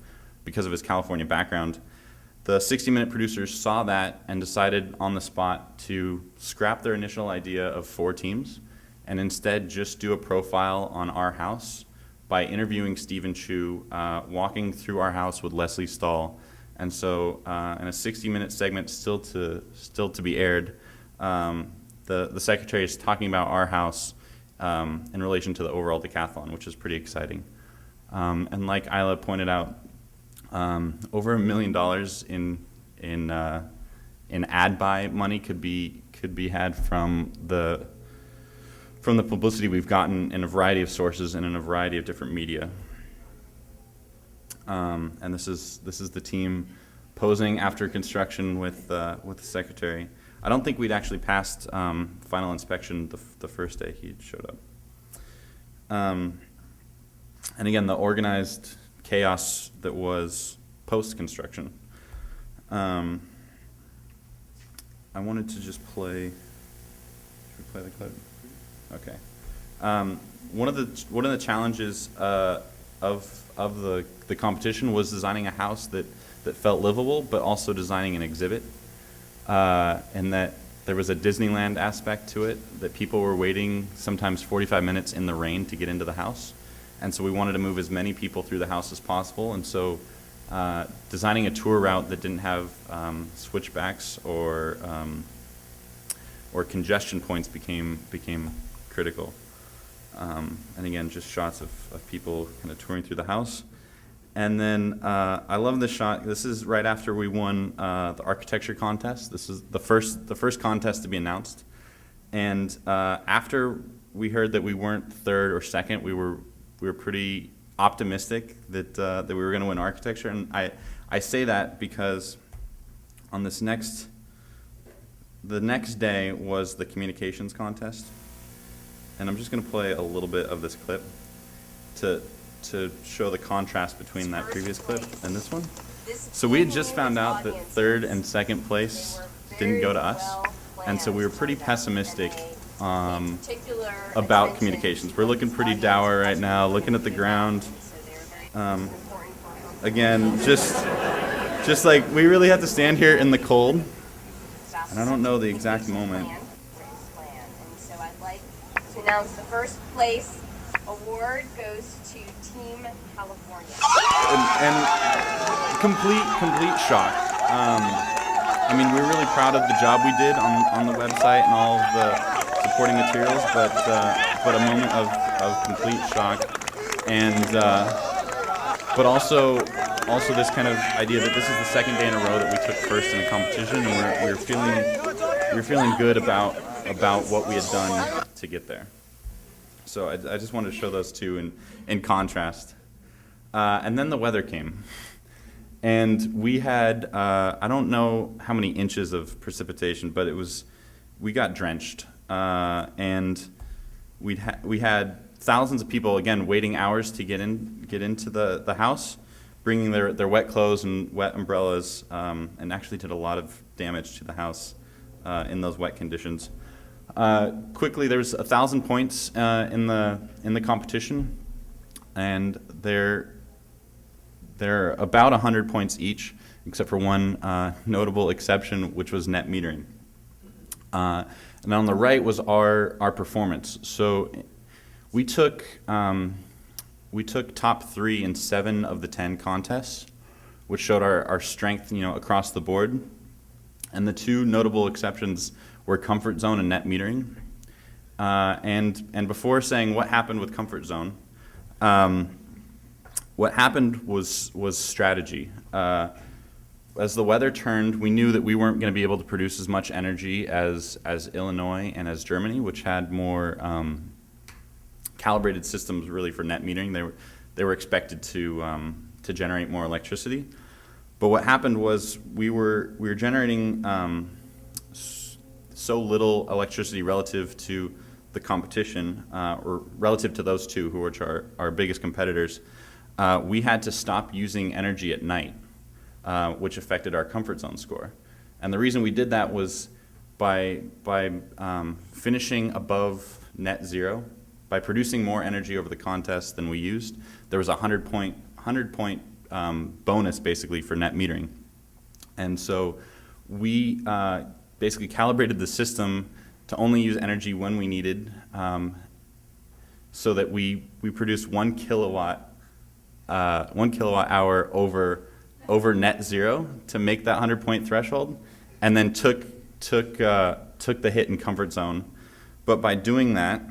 his California background. The 60-minute producers saw that and decided on the spot to scrap their initial idea of 4 teams and instead just do a profile on our house by interviewing Stephen Chu, walking through our house with Leslie Stahl. And so in a 60-minute segment still to be aired, the secretary is talking about our house in relation to the overall decathlon, which is pretty exciting. And like Isla pointed out, over $1 million in ad buy money could be had from the publicity we've gotten in a variety of sources and in a variety of different media. And this is the team posing after construction with the secretary. I don't think we'd actually passed final inspection the first day he showed up. And again, the organized chaos that was post-construction. I wanted to just play. Should we play the clip? Okay. One of the challenges of the competition was designing a house that felt livable, but also designing an exhibit, and that there was a Disneyland aspect to it, that people were waiting sometimes 45 minutes in the rain to get into the house. And so we wanted to move as many people through the house as possible. And so designing a tour route that didn't have switchbacks or congestion points became critical. And again, just shots of people kind of touring through the house. And then I love this shot. This is right after we won the architecture contest. This is the first contest to be announced. And after we heard that we weren't third or second, we were pretty optimistic that we were going to win architecture. And I say that because on the next day was the communications contest. And I'm just going to play a little bit of this clip to show the contrast between that previous clip and this one. So we had just found out that third and second place didn't go to us, and so we were pretty pessimistic about communications. We're looking pretty dour right now, looking at the ground. Again, just like we really have to stand here in the cold, and I don't know the exact moment. So I'd like to announce the first place award goes to Team California. And complete shock. I mean, we're really proud of the job we did on the website and all of the supporting materials, but a moment of complete shock, and but also this kind of idea that this is the second day in a row that we took first in a competition, and we were feeling good about what we had done to get there. So I just wanted to show those two in contrast. And then the weather came. And we had, I don't know how many inches of precipitation, but we got drenched. And we had thousands of people, again, waiting hours to get into the house, bringing their wet clothes and wet umbrellas, and actually did a lot of damage to the house in those wet conditions. Quickly, there's 1,000 points in the competition, and they're about 100 points each, except for one notable exception, which was net metering. And on the right was our performance. So we took top 3 in 7 of the 10 contests, which showed our strength, across the board. And the two notable exceptions were comfort zone and net metering. And before saying what happened with comfort zone, what happened was strategy. As the weather turned, we knew that we weren't going to be able to produce as much energy as Illinois and as Germany, which had more calibrated systems really for net metering. They were expected to generate more electricity. But what happened was we were generating so little electricity relative to the competition, or relative to those two, who are our biggest competitors. We had to stop using energy at night, which affected our comfort zone score. And the reason we did that was by finishing above net zero, by producing more energy over the contest than we used. There was a 100-point bonus basically for net metering. And so we basically calibrated the system only use energy when we needed, so that we produced 1 kilowatt hour over net zero to make that 100-point threshold, and then took the hit in comfort zone. But by doing that,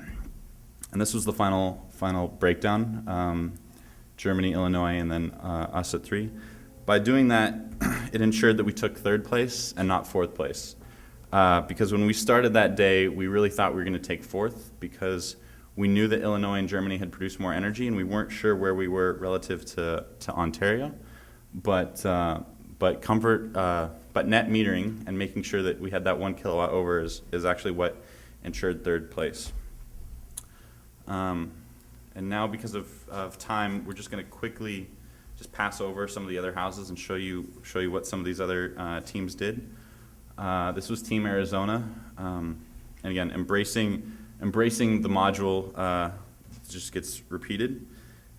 and this was the final breakdown, Germany, Illinois, and then us at 3. By doing that, it ensured that we took 3rd place and not 4th place. Because when we started that day, we really thought we were going to take 4th, because we knew that Illinois and Germany had produced more energy, and we weren't sure where we were relative to Ontario. But net metering and making sure that we had that 1 kilowatt over is actually what ensured 3rd place. And now, because of time, we're just going to quickly just pass over some of the other houses and show you what some of these other teams did. This was Team Arizona, and again, embracing the module just gets repeated,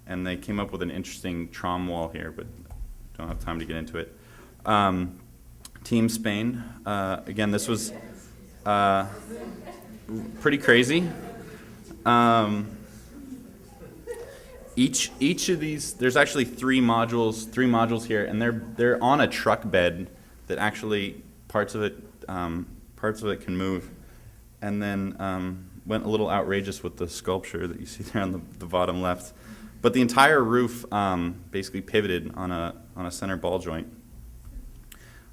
and they came up with an interesting trom wall here, but don't have time to get into it. Team Spain, again, this was pretty crazy. Each of these, there's actually three modules here, and they're on a truck bed that actually parts of it can move. And then went a little outrageous with the sculpture that you see there on the bottom left. But the entire roof basically pivoted on a center ball joint.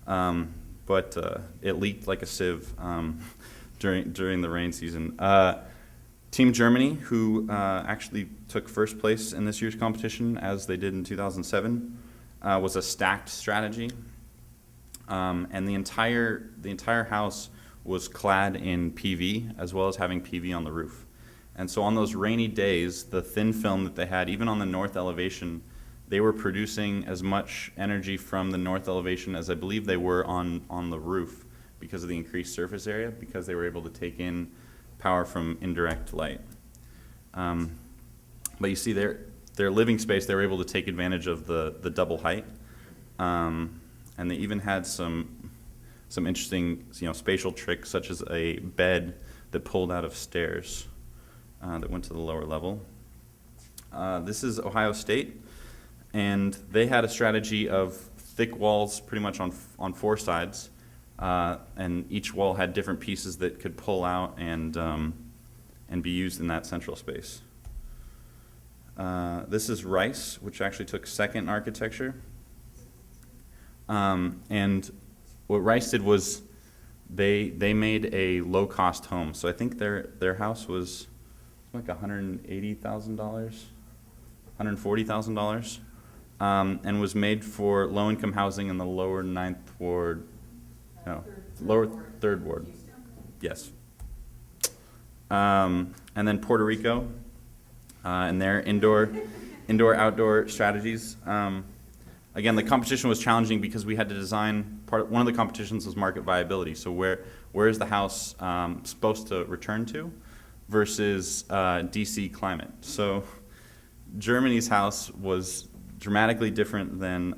But it leaked like a sieve during the rain season. Team Germany, who actually took first place in this year's competition, as they did in 2007, was a stacked strategy, and the entire house was clad in PV, as well as having PV on the roof. And so on those rainy days, the thin film that they had, even on the north elevation, they were producing as much energy from the north elevation as I believe they were on the roof, because of the increased surface area, because they were able to take in power from indirect light. But you see their living space, they were able to take advantage of the double height. And they even had some interesting spatial tricks, such as a bed that pulled out of stairs that went to the lower level. This is Ohio State, and they had a strategy of thick walls pretty much on four sides. And each wall had different pieces that could pull out and be used in that central space. This is Rice, which actually took second in architecture. And what Rice did was they made a low-cost home. So I think their house was like $180,000, $140,000, and was made for low-income housing in the lower Ninth Ward. No, lower third ward. Yes. And then Puerto Rico and their indoor-outdoor strategies. Again, the competition was challenging because we had to design one of the competitions was market viability. So where is the house supposed to return to versus DC climate? So Germany's house was dramatically different than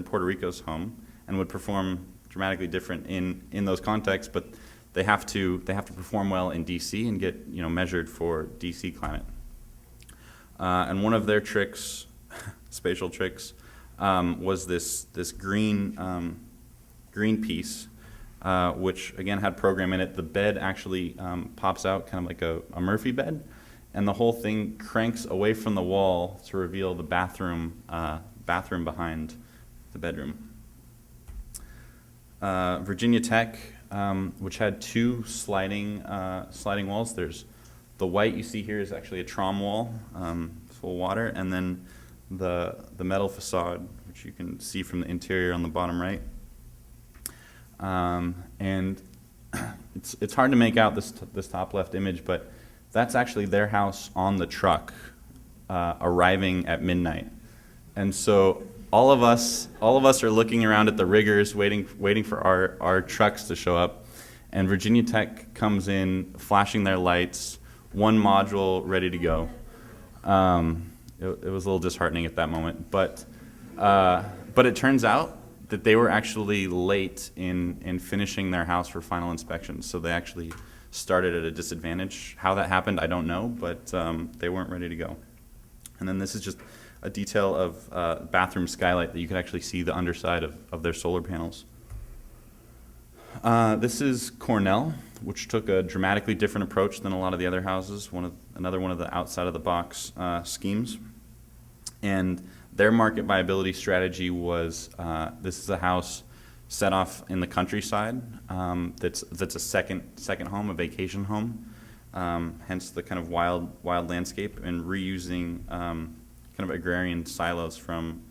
Puerto Rico's home, and would perform dramatically different in those contexts, but they have to perform well in DC and get measured for DC climate. And one of their tricks, spatial tricks, was this green piece, which again had program in it. The bed actually pops out kind of like a Murphy bed, and the whole thing cranks away from the wall to reveal the bathroom behind the bedroom. Virginia Tech, which had two sliding walls. There's the white you see here is actually a trom wall, full water, and then the metal facade, which you can see from the interior on the bottom right. And it's hard to make out this top left image, but that's actually their house on the truck, arriving at midnight. And so all of us are looking around at the riggers, waiting for our trucks to show up, and Virginia Tech comes in, flashing their lights, one module ready to go. It was a little disheartening at that moment, but it turns out that they were actually late in finishing their house for final inspection, so they actually started at a disadvantage. How that happened, I don't know, but they weren't ready to go. And then this is just a detail of bathroom skylight that you could actually see the underside of their solar panels. This is Cornell, which took a dramatically different approach than a lot of the other houses, another one of the outside of the box schemes. And their market viability strategy was, this is a house set off in the countryside, that's a second home, a vacation home, hence the kind of wild landscape, and reusing kind of agrarian silos from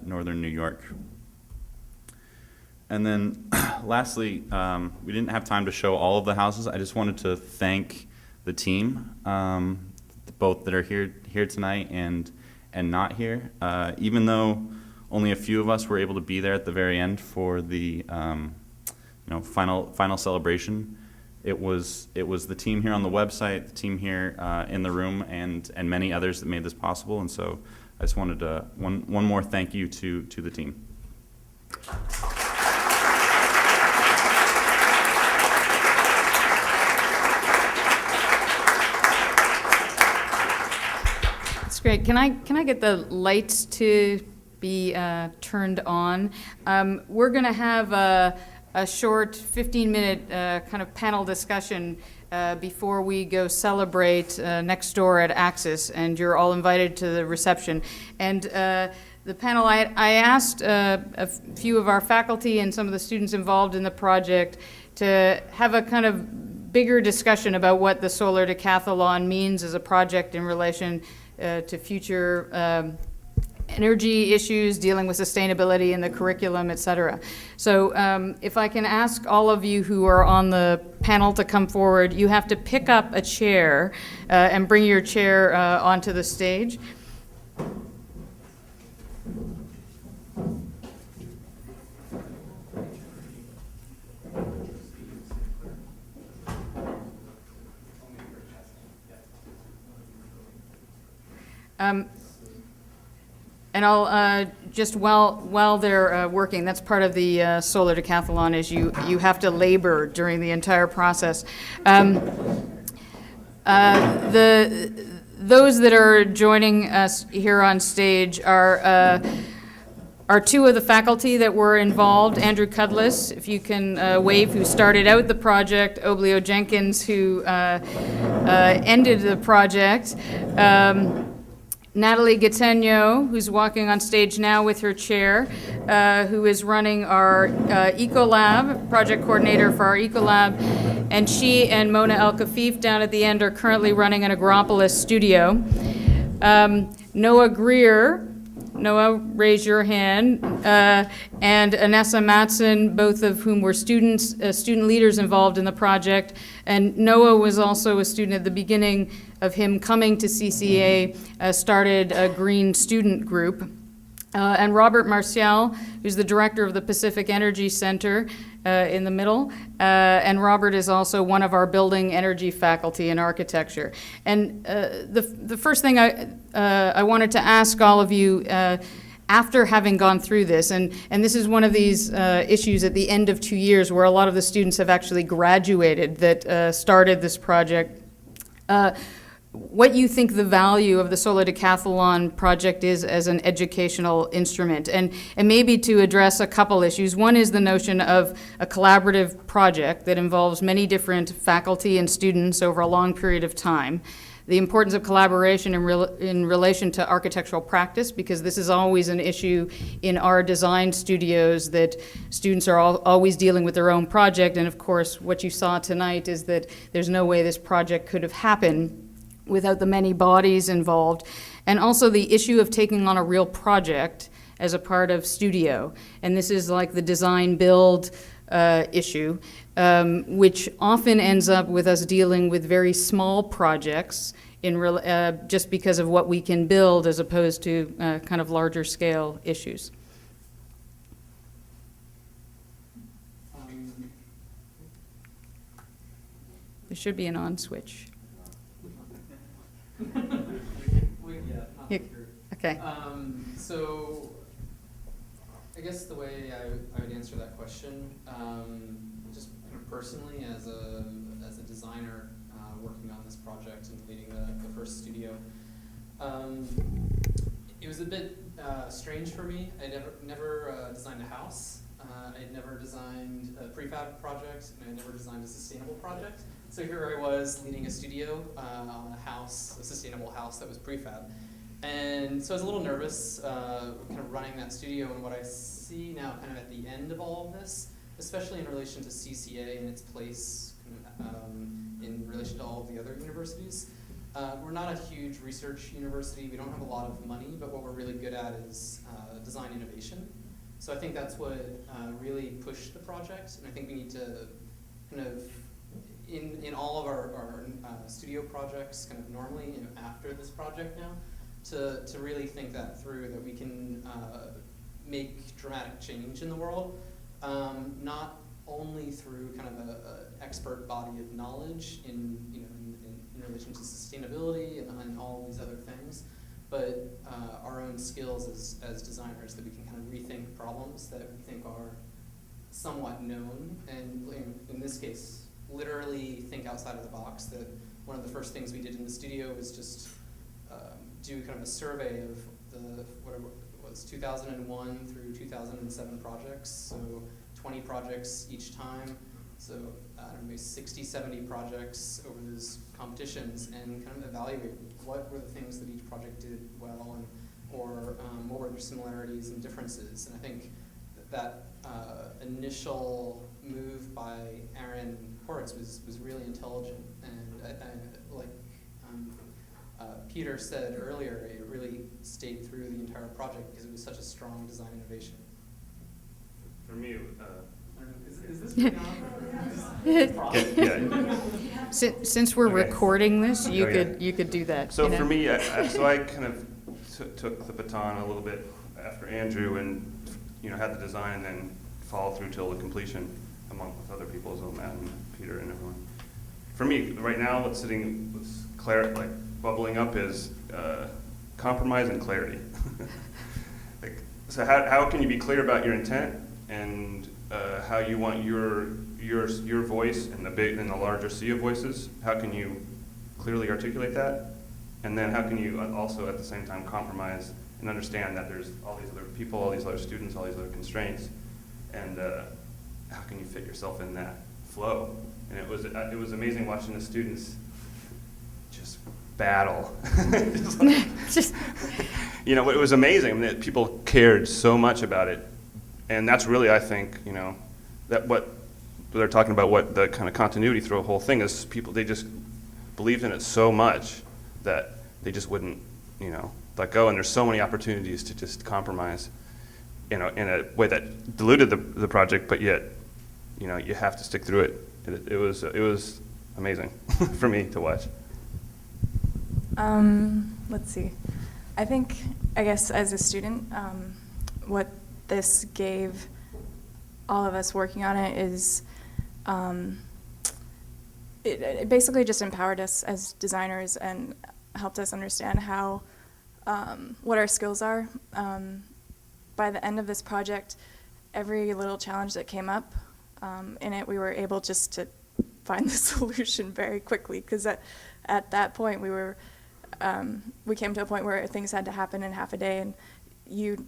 northern New York. And then lastly, we didn't have time to show all of the houses. I just wanted to thank the team, both that are here tonight and not here. Even though only a few of us were able to be there at the very end for the final celebration, it was the team here on the website, the team here in the room, and many others that made this possible. And so I just wanted to one more thank you to the team. That's great. Can I get the lights to be turned on? We're going to have a short 15-minute kind of panel discussion before we go celebrate next door at Axis, and you're all invited to the reception. And the panel, I asked a few of our faculty and some of the students involved in the project to have a kind of bigger discussion about what the Solar Decathlon means as a project in relation to future energy issues, dealing with sustainability in the curriculum, et cetera. So if I can ask all of you who are on the panel to come forward, you have to pick up a chair and bring your chair onto the stage. And I'll just while they're working, that's part of the Solar Decathlon, is you have to labor during the entire process. Those that are joining us here on stage are two of the faculty that were involved. Andrew Cudless, if you can wave, who started out the project, Oblio Jenkins, who ended the project, Natalie Gattegno, who's walking on stage now with her chair, who is running our Ecolab, project coordinator for our Ecolab, and she and Mona El Kafif down at the end are currently running an Agropolis studio. Noah Greer, Noah, raise your hand, and Anessa Matson, both of whom were student leaders involved in the project. And Noah was also a student at the beginning of him coming to CCA, started a green student group. And Robert Marcial, who's the director of the Pacific Energy Center in the middle. And Robert is also one of our building energy faculty in architecture. And the first thing I wanted to ask all of you, after having gone through this, and this is one of these issues at the end of 2 years where a lot of the students have actually graduated that started this project, what you think the value of the Solar Decathlon project is as an educational instrument, and maybe to address a couple issues. One is the notion of a collaborative project that involves many different faculty and students over a long period of time. The importance of collaboration in relation to architectural practice, because this is always an issue in our design studios, that students are always dealing with their own project, and of course what you saw tonight is that there's no way this project could have happened without the many bodies involved. And also the issue of taking on a real project as a part of studio. And this is like the design build issue, which often ends up with us dealing with very small projects in just because of what we can build as opposed to kind of larger scale issues. There should be an on switch. Okay. So I guess the way I would answer that question, just personally as a as a designer working on this project and leading the first studio. It was a bit strange for me. I never designed a house. I'd never designed a prefab project, and I never designed a sustainable project. So here I was leading a studio on a house, a sustainable house that was prefab. And so I was a little nervous kind of running that studio, and what I see now kind of at the end of all of this, especially in relation to CCA and its place in relation to all of the other universities. We're not a huge research university. We don't have a lot of money, but what we're really good at is design innovation. So I think that's what really pushed the project, and I think we need to kind of, in all of our studio projects, kind of normally, after this project now, to really think that through, that we can make dramatic change in the world, not only through kind of an expert body of knowledge in relation to sustainability and all these other things, but our own skills as designers, that we can kind of rethink problems that we think are somewhat known, and in this case, literally think outside of the box. That one of the first things we did in the studio was just do kind of a survey of the, whatever it was, 2001 through 2007 projects, so 20 projects each time, so I don't know, maybe 60, 70 projects over those competitions, and kind of evaluate what were the things that each project did well, and or what were their similarities and differences. And I think that initial move by Aaron Horitz was really intelligent, and I like Peter said earlier, it really stayed through the entire project because it was such a strong design innovation. For me, is this Since we're Okay. recording this, you Oh, yeah. could do that. so you know? for me, I kind of took the baton a little bit after Andrew, and had the design and then follow through till the completion, among with other people, so Matt and Peter and everyone. For me, right now, what's bubbling up is compromise and clarity. So how can you be clear about your intent and how you want your voice in the larger sea of voices? How can you clearly articulate that? And then how can you also at the same time compromise and understand that there's all these other people, all these other students, all these other constraints, and how can you fit yourself in that flow? And it was amazing watching the students just battle. It was amazing. I mean, people cared so much about it, and that's really, I think, that what they're talking about, what the kind of continuity through the whole thing is. People, they just believed in it so much that they just wouldn't, let go. And there's so many opportunities to just compromise, in a way that diluted the project, but yet, you have to stick through it. It was amazing for me to watch. Let's see. I guess as a student, what this gave all of us working on it is it basically just empowered us as designers and helped us understand how what our skills are. By the end of this project, every little challenge that came up in it, we were able just to find the solution very quickly, because at that point we came to a point where things had to happen in half a day, and you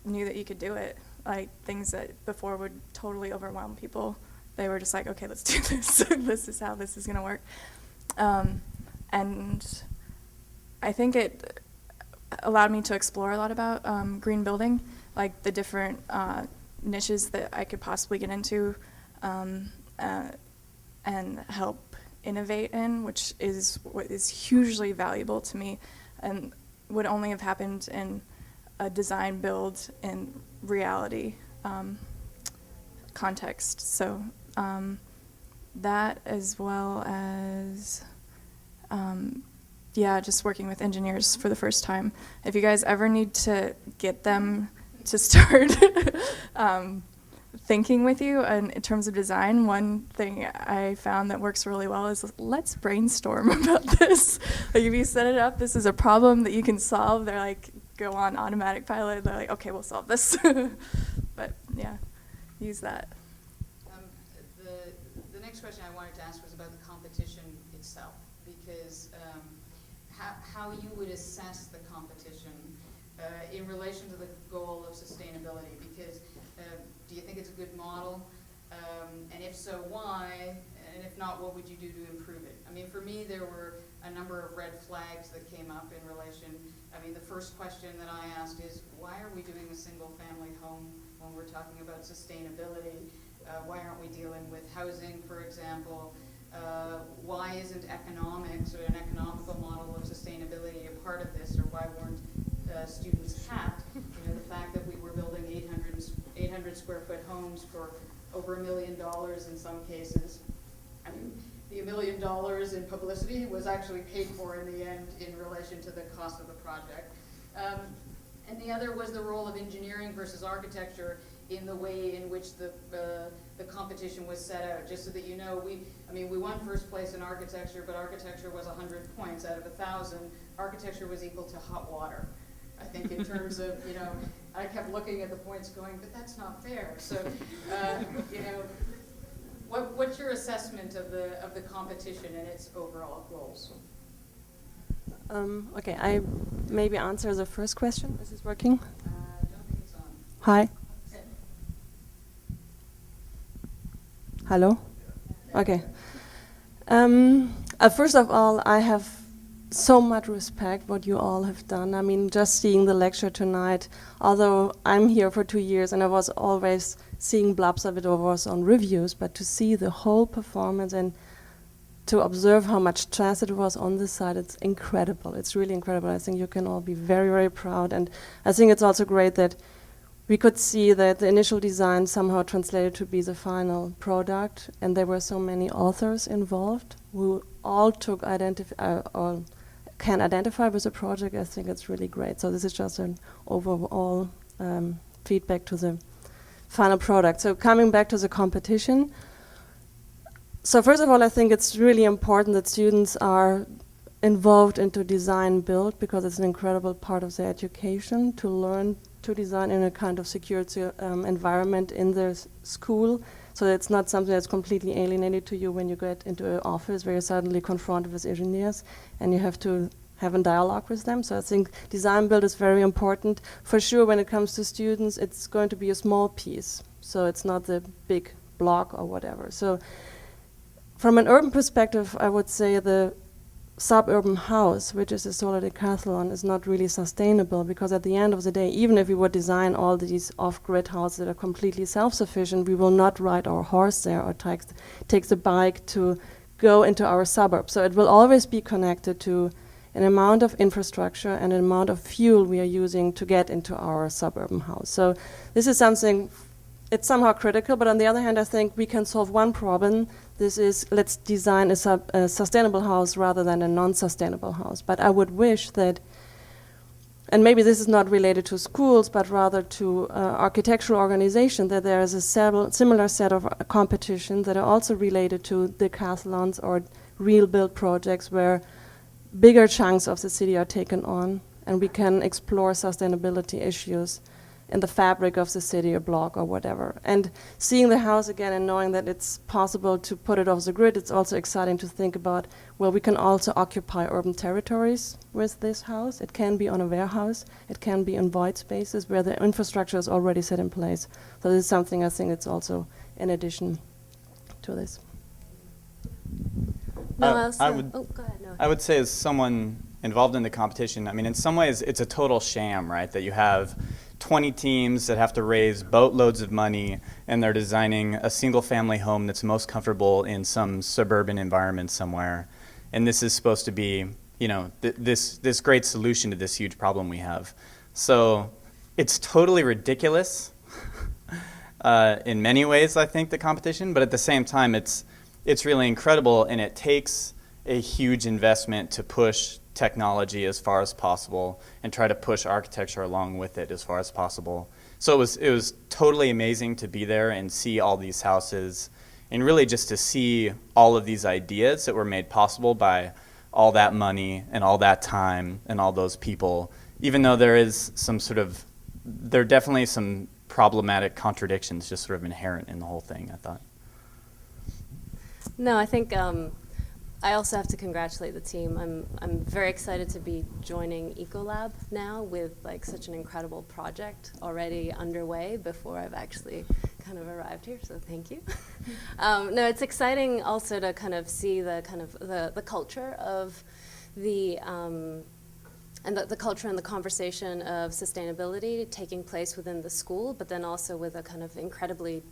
knew that you could do it. Like things that before would totally overwhelm people, they were just like, okay, let's do this. This is how this is going to work. And I think it allowed me to explore a lot about green building, like the different niches that I could possibly get into and help innovate in, which is what is hugely valuable to me and would only have happened in a design build in reality context. So that, as well as just working with engineers for the first time. If you guys ever need to get them to start thinking with you in terms of design, one thing I found that works really well is let's brainstorm about this. Like if you set it up, this is a problem that you can solve, they're like, go on automatic pilot, they're like, okay, we'll solve this. But yeah, use that. The next question I wanted to ask was about the competition itself, because how you would assess the competition in relation to the goal of sustainability, because do you think it's a good model? And if so, why? And if not, what would you do to improve it? I mean, for me, there were a number of red flags that came up in relation. I mean, the first question that I asked is, why are we doing a single-family home when we're talking about sustainability? Why aren't we dealing with housing, for example? Why isn't economics or an economical model of sustainability a part of this, or why weren't students capped? You know, the fact that we were building 800 square foot homes for over $1 million in some cases. I mean, the $1 million in publicity was actually paid for in the end in relation to the cost of the project. And the other was the role of engineering versus architecture in the way in which the competition was set out. Just so that you know, we won first place in architecture, but architecture was 100 points out of 1,000. Architecture was equal to hot water. I think in terms of, you know, I kept looking at the points going, but that's not fair. So, you know, what's your assessment of the competition and its overall goals? Okay, I maybe answer the first question. Is this working? I don't think it's on. Hi. Hello? Okay. First of all, I have so much respect what you all have done. I mean, just seeing the lecture tonight, although I'm here for 2 years and I was always seeing blobs of it or was on reviews, but to see the whole performance and to observe how much stress it was on this side, it's incredible. It's really incredible. I think you can all be very, very proud. And I think it's also great that we could see that the initial design somehow translated to be the final product, and there were so many authors involved who all took or can identify with the project. I think it's really great. So this is just an overall feedback to the final product. So coming back to the competition. So first of all, I think it's really important that students are involved into design build, because it's an incredible part of their education to learn to design in a kind of security environment in their school. So it's not something that's completely alienated to you when you get into an office where you're suddenly confronted with engineers and you have to have a dialogue with them. So I think design build is very important. For sure, when it comes to students, it's going to be a small piece. So it's not the big block or whatever. So from an urban perspective, I would say the suburban house, which is a solar Decathlon, is not really sustainable, because at the end of the day, even if we would design all these off-grid houses that are completely self-sufficient, we will not ride our horse there or take the bike to go into our suburb. So it will always be connected to an amount of infrastructure and an amount of fuel we are using to get into our suburban house. So this is something, it's somehow critical, but on the other hand, I think we can solve one problem. This is, let's design a sustainable house rather than a non-sustainable house. But I would wish that, and maybe this is not related to schools, but rather to architectural organizations, that there is a similar set of competition that are also related to decathlons or real build projects where bigger chunks of the city are taken on, and we can explore sustainability issues in the fabric of the city or block or whatever. And seeing the house again and knowing that it's possible to put it off the grid, it's also exciting to think about, well, we can also occupy urban territories with this house. It can be on a warehouse. It can be in void spaces where the infrastructure is already set in place. So this is something I think it's also in addition to this. No, else, I would, oh, go ahead, no. I would say, as someone involved in the competition, I mean, in some ways, it's a total sham, right? That you have 20 teams that have to raise boatloads of money, and they're designing a single-family home that's most comfortable in some suburban environment somewhere. And this is supposed to be, you know, this great solution to this huge problem we have. So it's totally ridiculous in many ways, I think, the competition. But at the same time, it's really incredible, and it takes a huge investment to push technology as far as possible and try to push architecture along with it as far as possible. So it was totally amazing to be there and see all these houses, and really just to see all of these ideas that were made possible by all that money and all that time and all those people, even though there are definitely some problematic contradictions just sort of inherent in the whole thing, I thought. No, I think I also have to congratulate the team. I'm very excited to be joining Ecolab now with like such an incredible project already underway before I've actually kind of arrived here. So thank you. No, it's exciting also to kind of see the kind of the culture of the and the culture and the conversation of sustainability taking place within the school, but then also with a kind of incredibly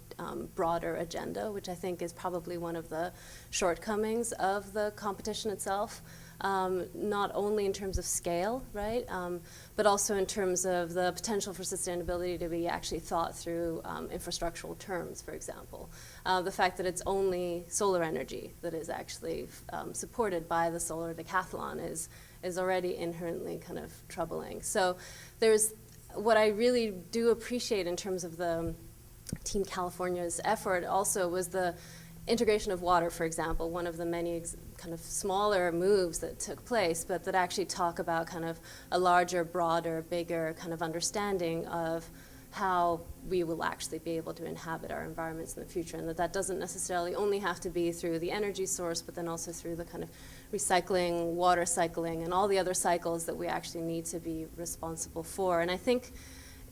broader agenda, which I think is probably one of the shortcomings of the competition itself, not only in terms of scale, right, but also in terms of the potential for sustainability to be actually thought through infrastructural terms, for example. The fact that it's only solar energy that is actually supported by the solar decathlon is already inherently kind of troubling. So there's what I really do appreciate in terms of the Team California's effort also was the integration of water, for example, one of the many kind of smaller moves that took place, but that actually talk about kind of a larger, broader, bigger kind of understanding of how we will actually be able to inhabit our environments in the future, and that doesn't necessarily only have to be through the energy source, but then also through the kind of recycling, water cycling, and all the other cycles that we actually need to be responsible for. And I think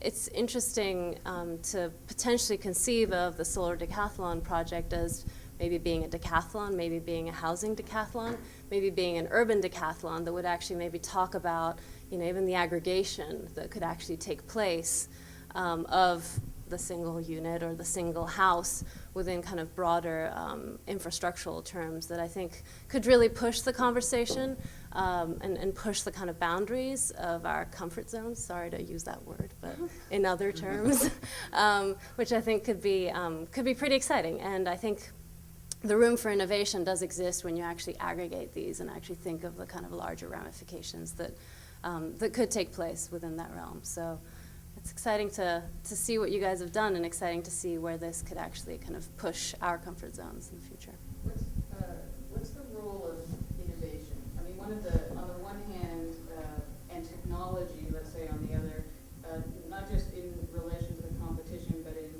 it's interesting to potentially conceive of the Solar Decathlon project as maybe being a decathlon, maybe being a housing decathlon, maybe being an urban decathlon that would actually maybe talk about, you know, even the aggregation that could actually take place of the single unit or the single house within kind of broader infrastructural terms that I think could really push the conversation and push the kind of boundaries of our comfort zones. Sorry to use that word, but in other terms, which I think could be pretty exciting. And I think the room for innovation does exist when you actually aggregate these and actually think of the kind of larger ramifications that that could take place within that realm. So it's exciting to see what you guys have done and exciting to see where this could actually kind of push our comfort zones in the future. What's the role of innovation? I mean, on the one hand, and technology, let's say on the other, not just in relation to the competition, but in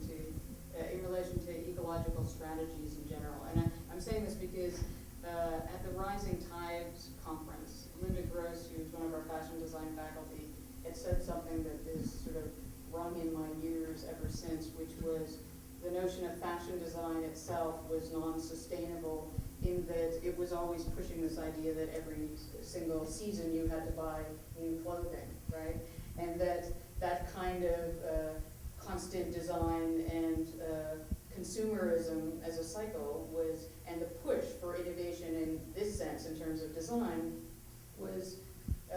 relation to ecological strategies in general. And I'm saying this because at the Rising Tides conference, Linda Gross, who's one of our fashion design faculty, had said something that is sort of rung in my ears ever since, which was the notion of fashion design itself was non-sustainable in that it was always pushing this idea that every single season you had to buy new clothing, right? And that kind of constant design and consumerism as a cycle was, and the push for innovation in this sense in terms of design was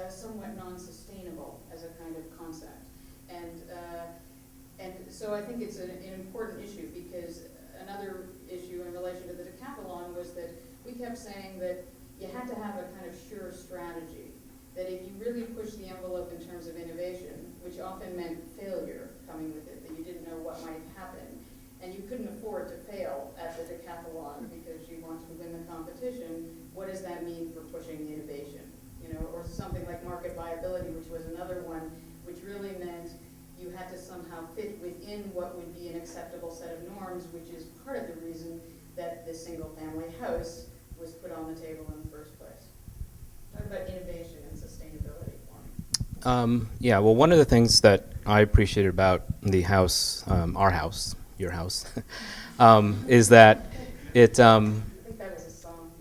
somewhat non-sustainable as a kind of concept. And so I think it's an important issue because another issue in relation to the decathlon was that we kept saying that you had to have a kind of sure strategy, that if you really push the envelope in terms of innovation, which often meant failure coming with it, that you didn't know what might happen, and you couldn't afford to fail at the decathlon because you wanted to win the competition, what does that mean for pushing the innovation? You know, or something like market viability, which was another one, which really meant you had to somehow fit within what would be an acceptable set of norms, which is part of the reason that this single-family house was put on the table in the first place. Talk about innovation and sustainability for me. Yeah, well, one of the things that I appreciated about the house, our house, your house, is that it. I think that was a song.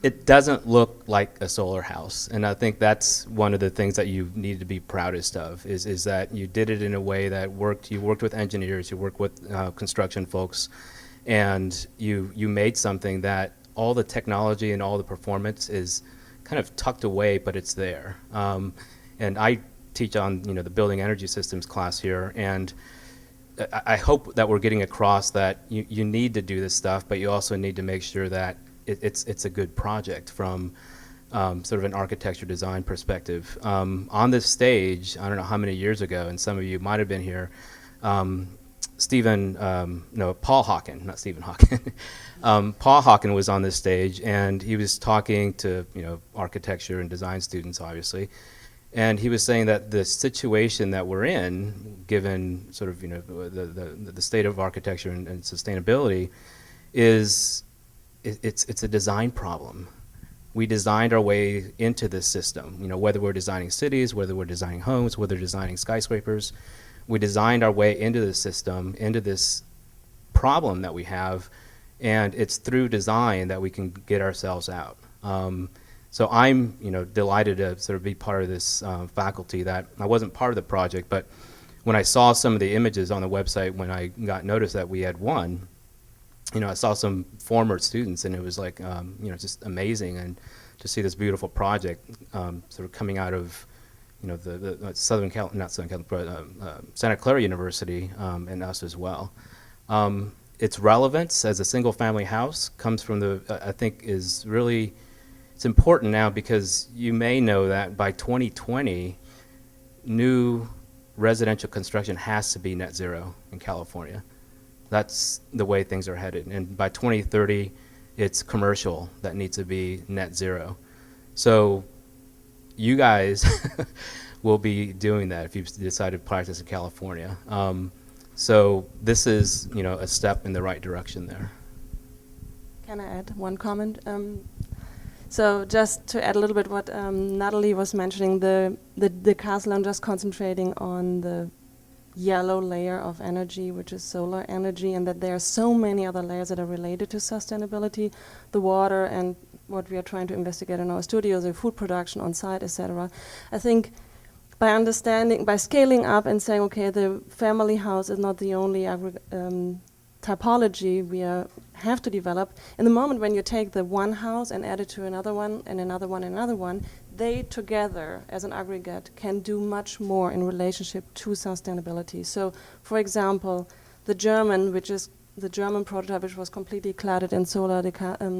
It doesn't look like a solar house, and I think that's one of the things that you need to be proudest of, is that you did it in a way that worked. You worked with engineers, you worked with construction folks, and you made something that all the technology and all the performance is kind of tucked away, but it's there. And I teach on the building energy systems class here, and I hope that we're getting across that you need to do this stuff, but you also need to make sure that it's a good project from sort of an architecture design perspective. On this stage, I don't know how many years ago, and some of you might have been here, Paul Hawken, not Stephen Hawken. Paul Hawken was on this stage, and he was talking to architecture and design students, obviously, and he was saying that the situation that we're in, given sort of the state of architecture and sustainability, is it's a design problem. We designed our way into this system. You know, whether we're designing cities, whether we're designing homes, whether we're designing skyscrapers, we designed our way into the system, into this problem that we have, and it's through design that we can get ourselves out. So I'm, delighted to sort of be part of this faculty. That I wasn't part of the project, but when I saw some of the images on the website, when I got notice that we had won, I saw some former students, and it was like, just amazing, and to see this beautiful project sort of coming out of, the Santa Clara University, and us as well. Its relevance as a single-family house comes from I think is really, it's important now because you may know that by 2020, new residential construction has to be net zero in California. That's the way things are headed. And by 2030, it's commercial that needs to be net zero. So you guys will be doing that if you decide to practice in California. So this is, a step in the right direction there. Can I add one comment? So just to add a little bit what Natalie was mentioning, the Decathlon just concentrating on the yellow layer of energy, which is solar energy, and that there are so many other layers that are related to sustainability, the water and what we are trying to investigate in our studios, the food production on site, etc. I think by understanding, by scaling up and saying, okay, the family house is not the only typology we have to develop. In the moment when you take the one house and add it to another one and another one and another one, they together as an aggregate can do much more in relationship to sustainability. So, for example, the German prototype, which was completely cladded in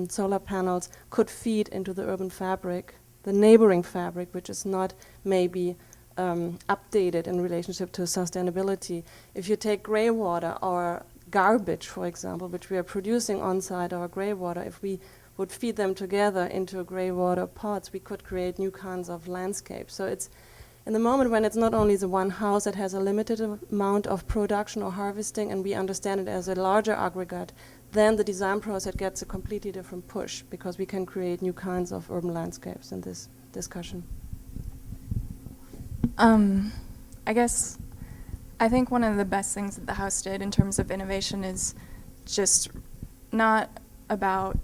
solar panels, could feed into the urban fabric, the neighboring fabric, which is not maybe updated in relationship to sustainability. If you take gray water or garbage, for example, which we are producing on site, our gray water, if we would feed them together into gray water pots, we could create new kinds of landscapes. So it's in the moment when it's not only the one house that has a limited amount of production or harvesting, and we understand it as a larger aggregate, then the design process gets a completely different push, because we can create new kinds of urban landscapes in this discussion. I think one of the best things that the house did in terms of innovation is just not about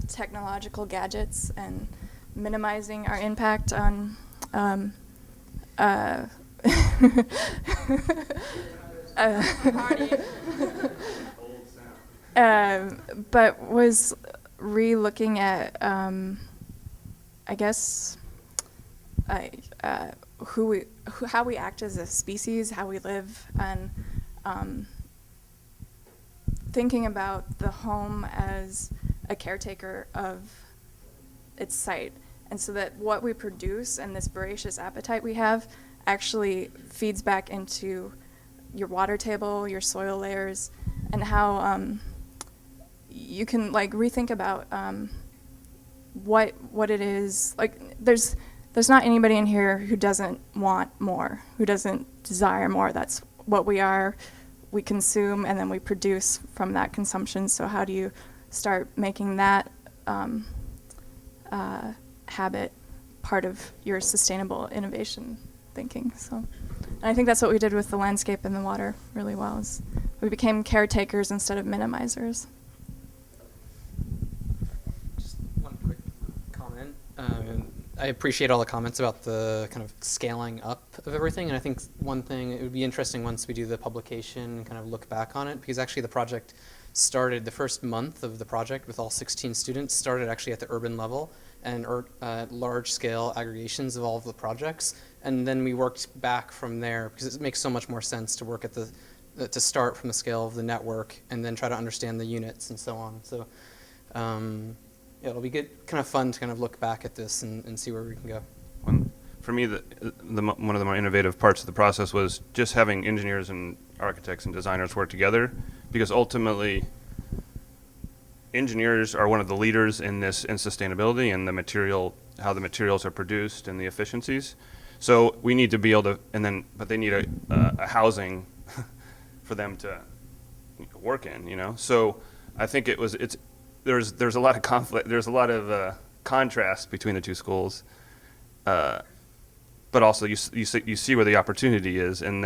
technological gadgets and minimizing our impact on but was re-looking at how we act as a species, how we live, and thinking about the home as a caretaker of its site. And so that what we produce and this voracious appetite we have actually feeds back into your water table, your soil layers, and how you can rethink about what it is. There's not anybody in here who doesn't want more, who doesn't desire more. That's what we are. We consume and then we produce from that consumption. So how do you start making that habit part of your sustainable innovation thinking? So, and I think that's what we did with the landscape and the water really well. Is we became caretakers instead of minimizers. Just one quick comment. I appreciate all the comments about the kind of scaling up of everything, and I think one thing, it would be interesting once we do the publication and kind of look back on it, because actually the project started, the first month of the project with all 16 students started actually at the urban level and large-scale aggregations of all of the projects, and then we worked back from there because it makes so much more sense to work at to start from the scale of the network and then try to understand the units and so on. So. Yeah, it'll be good, kind of fun to kind of look back at this and see where we can go. For me, one of the more innovative parts of the process was just having engineers and architects and designers work together, because ultimately engineers are one of the leaders in sustainability and how the materials are produced and the efficiencies. So we need to be able to, but they need a housing for them to work in, So I think there's a lot of conflict, there's a lot of contrast between the two schools, but also you see where the opportunity is, and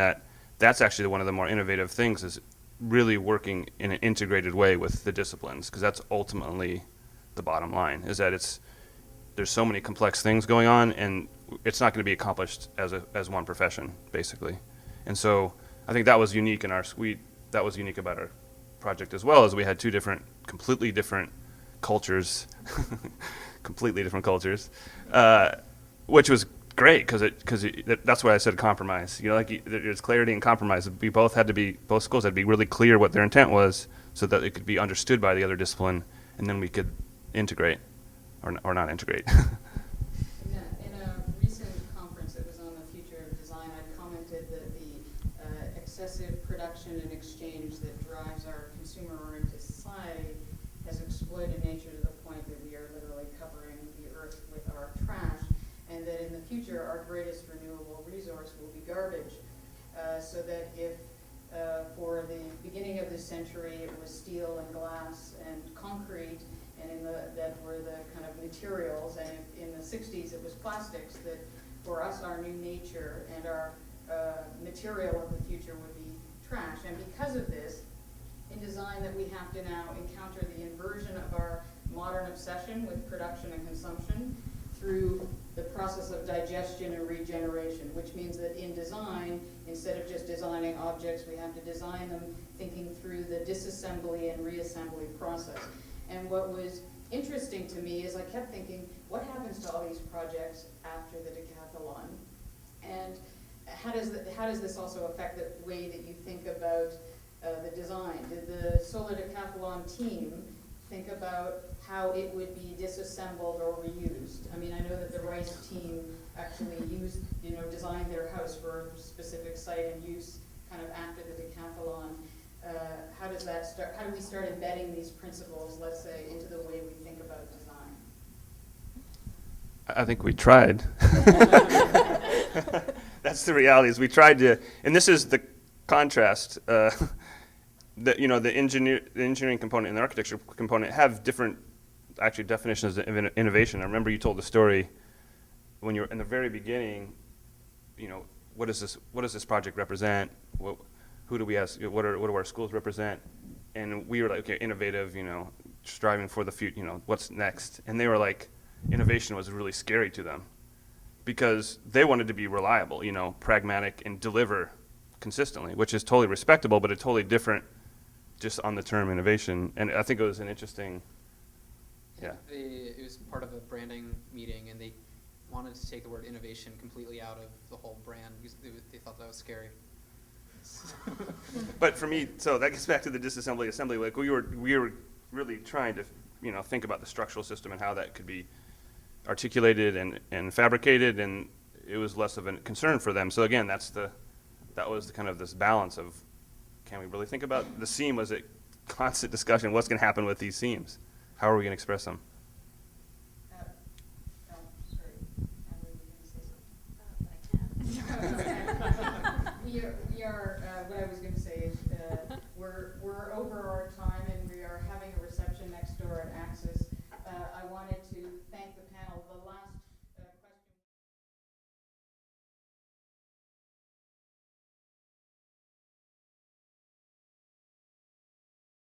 that's actually one of the more innovative things, is really working in an integrated way with the disciplines, because that's ultimately the bottom line, is that there's so many complex things going on, and it's not going to be accomplished as one profession, basically. And so I think that was unique that was unique about our project as well, as we had two completely different cultures, which was great, because that's why I said compromise. There's clarity and compromise. Both schools had to be really clear what their intent was, so that it could be understood by the other discipline, and then we could integrate or not integrate. In a recent conference that was on the future of design, I commented that the excessive production and exchange that drives our consumer-oriented society has exploited nature to the point that we are literally covering the earth with our trash, and that in the future our greatest renewable resource will be garbage. So that if for the beginning of this century it was steel and glass and concrete, and that were the kind of materials, and in the 60s it was plastics, that for us our new nature and our material of the future would be trash. And because of this, in design, that we have to now encounter the inversion of our modern obsession with production and consumption through the process of digestion and regeneration, which means that in design, instead of just designing objects, we have to design them thinking through the disassembly and reassembly process. And what was interesting to me is I kept thinking, what happens to all these projects after the Decathlon? And how does this also affect the way that you think about the design? Did the Solar Decathlon team think about how it would be disassembled or reused? I mean, I know that the Rice team actually designed their house for a specific site and use kind of after the Decathlon. How does that start? How do we start embedding these principles, let's say, into the way we think about design? I think we tried. That's the reality, is we tried to, and this is the contrast. The engineering component and the architecture component have different, actually, definitions of innovation. I remember you told the story when you were in the very beginning. What does this project represent? Who do we ask? What do our schools represent? And we were like, okay, innovative. Striving for the future. What's next? And they were like, innovation was really scary to them, because they wanted to be reliable, pragmatic, and deliver consistently, which is totally respectable, but a totally different, just on the term innovation. And I think it was an interesting, yeah. It was part of a branding meeting, and they wanted to take the word innovation completely out of the whole brand because they thought that was scary. But for me, so that gets back to the disassembly assembly. Like we were really trying to, think about the structural system and how that could be articulated and fabricated, and it was less of a concern for them. So again, that was kind of this balance of, can we really think about the seam? Was it constant discussion? What's going to happen with these seams? How are we going to express them?